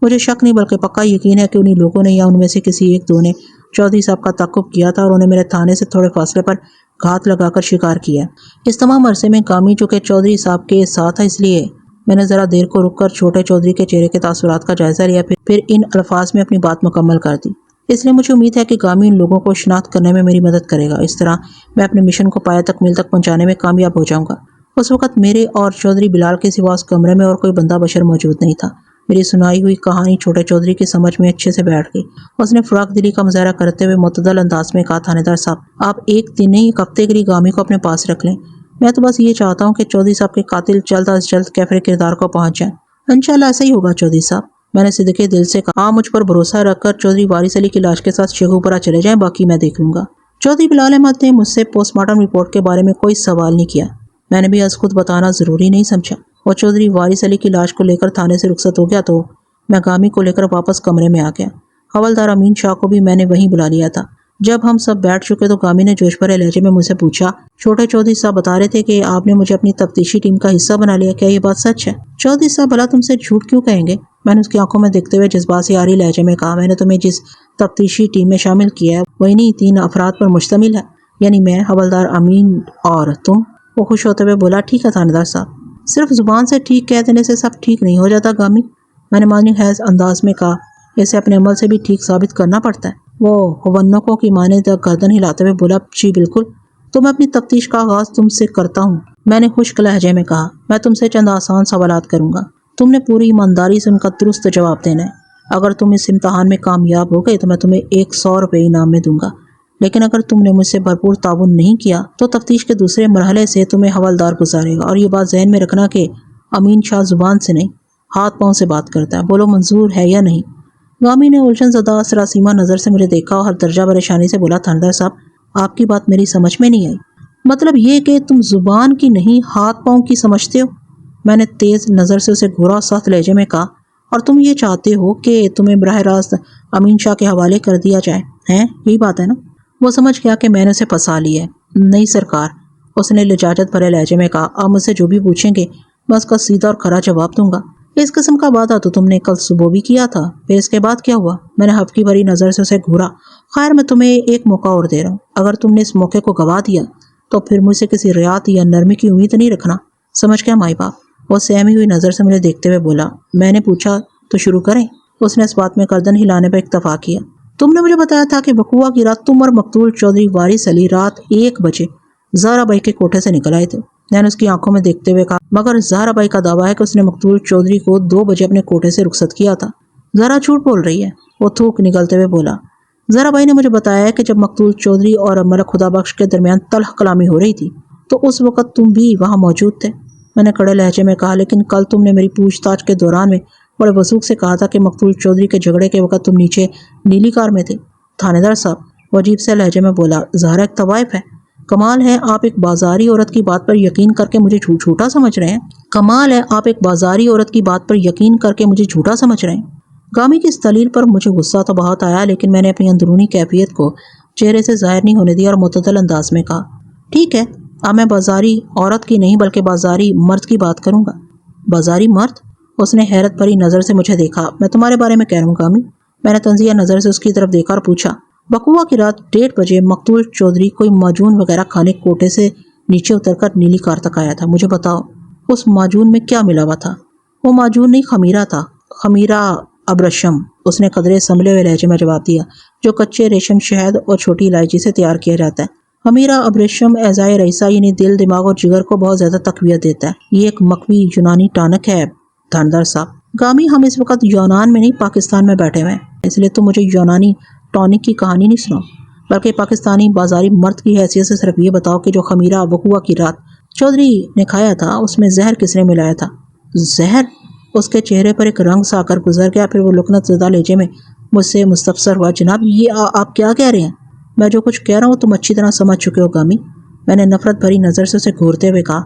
مجھے شک نہیں بلکہ پکا یقین ہے کہ انہی لوگوں نے یا ان میں سے کسی ایک دو نے چودھری صاحب کا تعاقب کیا تھا اور انہیں میرے تھانے سے تھوڑے فاصلے پر گھات لگا کر شکار کیا۔ اس تمام عرصے میں گامی چونکہ چودھری صاحب کے ساتھ تھا، اس لیے میں نے ذرا دیر کو رک کر چھوٹے چودھری کے چہرے کے تاثرات کا جائزہ لیا، پھر ان الفاظ میں اپنی بات مکمل کر دی۔ اس لیے مجھے امید ہے کہ گامی ان لوگوں کو شناخت کرنے میں میری مدد کرے گا۔ اس طرح میں اپنے مشن کو پایہ تکمیل تک پہنچانے میں کامیاب ہو جاؤں گا۔ اس وقت میرے اور چودھری بلال کے سوا اس کمرے میں اور کوئی بندہ بشر موجود نہیں تھا۔ میری سنائی ہوئی کہانی چھوٹے چودھری کی سمجھ میں اچھے سے بیٹھ گئی۔ اس نے فراق دلی کا مظاہرہ کرتے ہوئے معتدل انداز میں کہا، تھانے دار صاحب، آپ ایک دن نہیں ایک ہفتے کے لیے گامی کو اپنے پاس رکھ لیں۔ میں تو بس یہ چاہتا ہوں کہ چودھری صاحب کے قاتل جلد از جلد کیفر کردار کو پہنچ جائیں۔ انشاءاللہ ایسا ہی ہوگا چودھری صاحب، میں نے صدقے دل سے کہا۔ آپ مجھ پر بھروسہ رکھ کر چودھری وارث علی کی لاش کے ساتھ شیخوپورہ چلے جائیں، باقی میں دیکھ لوں گا۔ چودھری بلال احمد نے مجھ سے پوسٹ مارٹم رپورٹ کے بارے میں کوئی سوال نہیں کیا۔ میں نے بھی از خود بتانا ضروری نہیں سمجھا۔ وہ چودھری وارث علی کی لاش کو لے کر تھانے سے رخصت ہو گیا تو میں گامی کو لے کر واپس کمرے میں آ گیا۔ حوالدار امین شاہ کو بھی میں نے وہیں بلا لیا تھا۔ جب ہم سب بیٹھ چکے تو گامی نے جوش بھرے لہجے میں مجھ سے پوچھا، چھوٹے چودھری صاحب بتا رہے تھے کہ آپ نے مجھے اپنی تفتیشی ٹیم کا حصہ بنا لیا، کیا یہ بات سچ ہے؟ چودھری صاحب بھلا تم سے جھوٹ کیوں کہیں گے؟ میں نے اس کی آنکھوں میں دیکھتے ہوئے جذبات سے آری لہجے میں کہا، میں نے تمہیں جس تفتیشی ٹیم میں شامل کیا ہے وہ انہی 3 افراد پر مشتمل ہے، یعنی میں، حوالدار امین اور تم۔ وہ خوش ہوتے ہوئے بولا، ٹھیک ہے تھانے دار صاحب، صرف زبان سے ٹھیک کہہ دینے سے سب ٹھیک نہیں ہو جاتا گامی۔ میں نے معنی خیز انداز میں کہا، اسے اپنے عمل سے بھی ٹھیک ثابت کرنا پڑتا ہے۔ وہ ہونکوں کی مانند گردن ہلاتے ہوئے بولا، جی بالکل، تو میں اپنی تفتیش کا آغاز تم سے کرتا ہوں۔ میں نے خشک لہجے میں کہا، میں تم سے چند آسان سوالات کروں گا، تم نے پوری ایمانداری سے ان کا درست جواب دینا ہے۔ اگر تم اس امتحان میں کامیاب ہو گئے تو میں تمہیں 100 روپے انعام میں دوں گا، لیکن اگر تم نے مجھ سے بھرپور تعاون نہیں کیا تو تفتیش کے دوسرے مرحلے سے تمہیں حوالدار گزارے گا۔ اور یہ بات ذہن میں رکھنا کہ امین شاہ زبان سے نہیں، ہاتھ پاؤں سے بات کرتا ہے۔ بولو منظور ہے یا نہیں؟ گامی نے الجھن زدہ سراسیمہ نظر سے مجھے دیکھا اور ہر درجہ پریشانی سے بولا، تھانے دار صاحب، آپ کی بات میری سمجھ میں نہیں آئی۔ مطلب یہ کہ تم زبان کی نہیں ہاتھ پاؤں کی سمجھتے ہو؟ میں نے تیز نظر سے اسے گھورا سخت لہجے میں کہا، اور تم یہ چاہتے ہو کہ تمہیں براہ راست امین شاہ کے حوالے کر دیا جائے، ہیں؟ یہی بات ہے نا؟ وہ سمجھ گیا کہ میں نے اسے پھنسا لیا ہے۔ نہیں سرکار، اس نے لجاجت بھرے لہجے میں کہا، آپ مجھ سے جو بھی پوچھیں گے میں اس کا سیدھا اور کھرا جواب دوں گا۔ اس قسم کا وعدہ تو تم نے کل صبح بھی کیا تھا، پھر اس کے بعد کیا ہوا؟ میں نے ہفکی بھری نظر سے اسے گھورا۔ خیر، میں تمہیں ایک موقع اور دے رہا ہوں، اگر تم نے اس موقع کو گوا دیا تو پھر مجھ سے کسی رعایت یا نرمی کی امید نہیں رکھنا، سمجھ گیا مائی باپ؟ وہ سہمی ہوئی نظر سے مجھے دیکھتے ہوئے بولا۔ میں نے پوچھا تو شروع کریں؟ اس نے اس بات میں گردن ہلانے پر اکتفا کیا۔ تم نے مجھے بتایا تھا کہ وقوع کی رات تم اور مقتول چودھری وارث علی رات 1 بجے زہرا بائی کے کوٹھے سے نکل آئے تھے۔ میں نے اس کی آنکھوں میں دیکھتے ہوئے کہا، مگر زہرا بائی کا دعویٰ ہے کہ اس نے مقتول چودھری کو 2 بجے اپنے کوٹھے سے رخصت کیا تھا۔ زہرا جھوٹ بول رہی ہے، وہ تھوک نگلتے ہوئے بولا۔ زہرا بائی نے مجھے بتایا ہے کہ جب مقتول چودھری اور ملک خدا بخش کے درمیان تلخ کلامی ہو رہی تھی تو اس وقت تم بھی وہاں موجود تھے۔ میں نے کڑے لہجے میں کہا، لیکن کل تم نے میری پوچھ تاچھ کے دوران میں بڑے وثوق سے کہا تھا کہ مقتول چودھری کے جھگڑے کے وقت تم نیچے نیلی کار میں تھے۔ تھانے دار صاحب، وہ عجیب سے لہجے میں بولا، زہرا ایک طوائف ہے۔ کمال ہے آپ ایک بازاری عورت کی بات پر یقین کر کے مجھے جھوٹا سمجھ رہے ہیں۔ کمال ہے آپ ایک بازاری عورت کی بات پر یقین کر کے مجھے جھوٹا سمجھ رہے ہیں۔ گامی کی اس دلیل پر مجھے غصہ تو بہت آیا، لیکن میں نے اپنی اندرونی کیفیت کو چہرے سے ظاہر نہیں ہونے دیا اور معتدل انداز میں کہا، ٹھیک ہے، اب میں بازاری عورت کی نہیں بلکہ بازاری مرد کی بات کروں گا۔ بازاری مرد؟ اس نے حیرت بھری نظر سے مجھے دیکھا۔ میں تمہارے بارے میں کہہ رہا ہوں گامی۔ میں نے تنزیہ نظر سے اس کی طرف دیکھا اور پوچھا، وقوع کی رات 1:30 بجے مقتول چودھری کوئی معجون وغیرہ کھانے کوٹے سے نیچے اتر کر نیلی کار تک آیا تھا۔ مجھے بتاؤ اس معجون میں کیا ملا ہوا تھا؟ وہ معجون نہیں، خمیرہ تھا، خمیرہ ابرشم، اس نے قدرے سنبھلے ہوئے لہجے میں جواب دیا، جو کچے ریشم، شہد اور چھوٹی الائچی سے تیار کیا جاتا ہے۔ خمیرہ ابرشم اعضائے رئیسہ یعنی دل، دماغ اور جگر کو بہت زیادہ تقویت دیتا ہے۔ یہ ایک مکوی یونانی ٹانک ہے تھاندار صاحب۔ گامی، ہم اس وقت یونان میں نہیں پاکستان میں بیٹھے ہوئے ہیں، اس لیے تم مجھے یونانی ٹانک کی کہانی نہیں سناؤ، بلکہ پاکستانی بازاری مرد کی حیثیت سے صرف یہ بتاؤ کہ جو خمیرہ وقوع کی رات چودھری نے کھایا تھا اس میں زہر کس نے ملایا تھا؟ زہر؟ اس کے چہرے پر ایک رنگ سا آ کر گزر گیا، پھر وہ لکنت زدہ لہجے میں مجھ سے مستفسر ہوا، جناب یہ آپ کیا کہہ رہے ہیں؟ میں جو کچھ کہہ رہا ہوں تم اچھی طرح سمجھ چکے ہو گامی، میں نے نفرت بھری نظر سے اسے گھورتے ہوئے کہا۔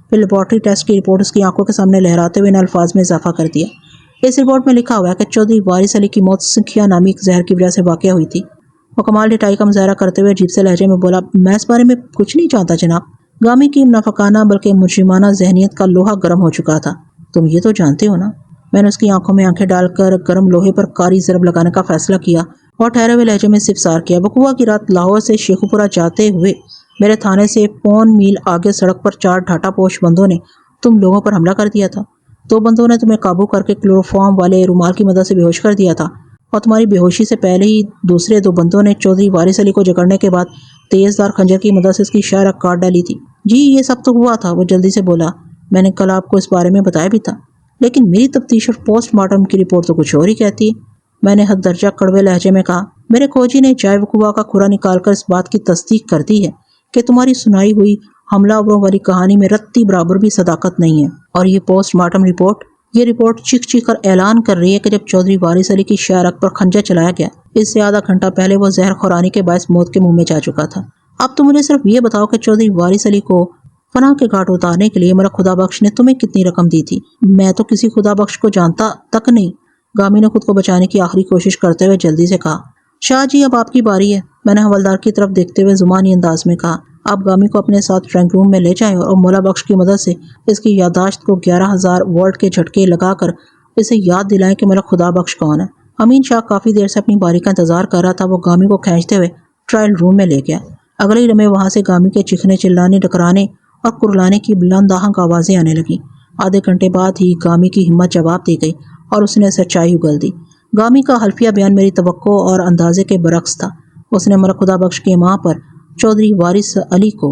پھر لیبارٹری ٹیسٹ کی رپورٹ اس کی آنکھوں کے سامنے لہراتے ہوئے ان الفاظ میں اضافہ کر دیا، اس رپورٹ میں لکھا ہوا ہے کہ چودھری وارث علی کی موت سنکھیا نامی ایک زہر کی وجہ سے واقع ہوئی تھی۔ وہ کمال ڈٹائی کا مظاہرہ کرتے ہوئے عجیب سے لہجے میں بولا، میں اس بارے میں کچھ نہیں جانتا جناب۔ گامی کی منافقانہ بلکہ مجرمانہ ذہنیت کا لوہا گرم ہو چکا تھا۔ تم یہ تو جانتے ہو نا؟ میں نے اس کی آنکھوں میں آنکھیں ڈال کر گرم لوہے پر کاری ضرب لگانے کا فیصلہ کیا اور ٹھہرے ہوئے لہجے میں استفسار کیا، وقوع کی رات لاہور سے شیخوپورہ جاتے ہوئے میرے تھانے سے 1.25 میل آگے سڑک پر 4 ڈھاٹا پوش بندوں نے تم لوگوں پر حملہ کر دیا تھا۔ 2 بندوں نے تمہیں قابو کر کے کلوروفارم والے رومال کی مدد سے بے ہوش کر دیا تھا، اور تمہاری بے ہوشی سے پہلے ہی دوسرے 2 بندوں نے چودھری وارث علی کو جکڑنے کے بعد تیز دار خنجر کی مدد سے اس کی شاہ رگ کاٹ ڈالی تھی۔ جی یہ سب تو ہوا تھا، وہ جلدی سے بولا، میں نے کل آپ کو اس بارے میں بتایا بھی تھا، لیکن میری تفتیش اور پوسٹ مارٹم کی رپورٹ تو کچھ اور ہی کہتی ہے۔ میں نے حد درجہ کڑوے لہجے میں کہا، میرے کھوجی نے جائے وقوع کا کھرا نکال کر اس بات کی تصدیق کر دی ہے کہ تمہاری سنائی ہوئی حملہ آوروں والی کہانی میں رتی برابر بھی صداقت نہیں ہے، اور یہ پوسٹ مارٹم رپورٹ، یہ رپورٹ چیخ چیخ کر اعلان کر رہی ہے کہ جب چودھری وارث علی کی شاہ رگ پر خنجر چلایا گیا، اس سے آدھا گھنٹہ پہلے وہ زہر خورانی کے باعث موت کے منہ میں جا چکا تھا۔ اب تم مجھے صرف یہ بتاؤ کہ چودھری وارث علی کو فنا کے گھاٹ اتارنے کے لیے ملک خدا بخش نے تمہیں کتنی رقم دی تھی؟ میں تو کسی خدا بخش کو جانتا تک نہیں، گامی نے خود کو بچانے کی آخری کوشش کرتے ہوئے جلدی سے کہا۔ شاہ جی اب آپ کی باری ہے، میں نے حوالدار کی طرف دیکھتے ہوئے زمانی انداز میں کہا۔ آپ گامی کو اپنے ساتھ ڈرائنگ روم میں لے جائیں اور مولا بخش کی مدد سے اس کی یادداشت کو 11,000 وولٹ کے جھٹکے لگا کر اسے یاد دلائیں کہ ملک خدا بخش کون ہے۔ امین شاہ کافی دیر سے اپنی باری کا انتظار کر رہا تھا، وہ گامی کو کھینچتے ہوئے ٹرائل روم میں لے گیا۔ اگلے ہی لمحے وہاں سے گامی کے چیخنے، چلانے، ڈکرانے اور کرلانے کی بلند آہنگ آوازیں آنے لگیں۔ آدھے گھنٹے بعد ہی گامی کی ہمت جواب دے گئی اور اس نے سچائی اگل دی۔ گامی کا حلفیہ بیان میری توقع اور اندازے کے برعکس تھا۔ اس نے ملک خدا بخش کی ماں پر چودھری وارث علی کو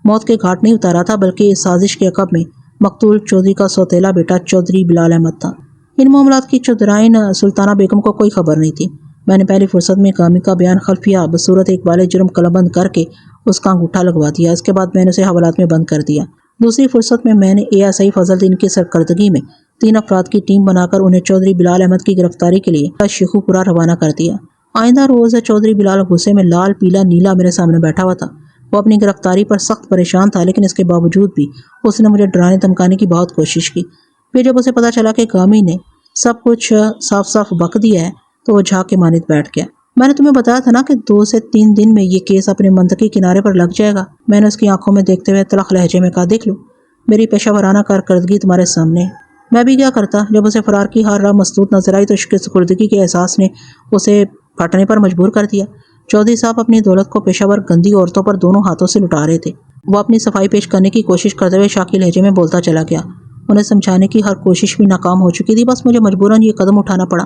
موت کے گھاٹ نہیں اتارا تھا، بلکہ اس سازش کے عقب میں مقتول چودھری کا سوتیلا بیٹا چودھری بلال احمد تھا۔ ان معاملات کی چودھرائن سلطانہ بیگم کو کوئی خبر نہیں تھی۔ میں نے پہلی فرصت میں گامی کا بیان خلفیہ بصورت ایک بالے جرم قلم بند کر کے اس کا انگوٹھا لگوا دیا۔ اس کے بعد میں نے اسے حوالات میں بند کر دیا۔ دوسری فرصت میں نے ASI فضل دین کی سرکردگی میں 3 افراد کی ٹیم بنا کر انہیں چودھری بلال احمد کی گرفتاری کے لیے شیخوپورہ روانہ کر دیا۔ آئندہ روز چودھری بلال غصے میں لال، پیلا، نیلا میرے سامنے بیٹھا ہوا تھا۔ وہ اپنی گرفتاری پر سخت پریشان تھا، لیکن اس کے باوجود بھی اس نے مجھے ڈرانے دھمکانے کی بہت کوشش کی۔ پھر جب اسے پتا چلا کہ گامی نے سب کچھ صاف صاف بک دیا ہے تو وہ جھاگ کے مانند بیٹھ گیا۔ میں نے تمہیں بتایا تھا نا کہ 2 سے 3 دن میں یہ کیس اپنے منطقی کنارے پر لگ جائے گا۔ میں نے اس کی آنکھوں میں دیکھتے ہوئے تلخ لہجے میں کہا، دیکھ لو میری پیشہ ورانہ کارکردگی تمہارے سامنے ہے۔ میں بھی کیا کرتا؟ جب اسے فرار کی ہر راہ مسدود نظر آئی تو عشق سپردگی کے احساس نے اسے پھٹنے پر مجبور کر دیا۔ چودھری صاحب اپنی دولت کو پیشہ ور گندی عورتوں پر دونوں ہاتھوں سے لٹا رہے تھے۔ وہ اپنی صفائی پیش کرنے کی کوشش کرتے ہوئے شاکی لہجے میں بولتا چلا گیا۔ انہیں سمجھانے کی ہر کوشش بھی ناکام ہو چکی تھی، بس مجھے مجبوراً یہ قدم اٹھانا پڑا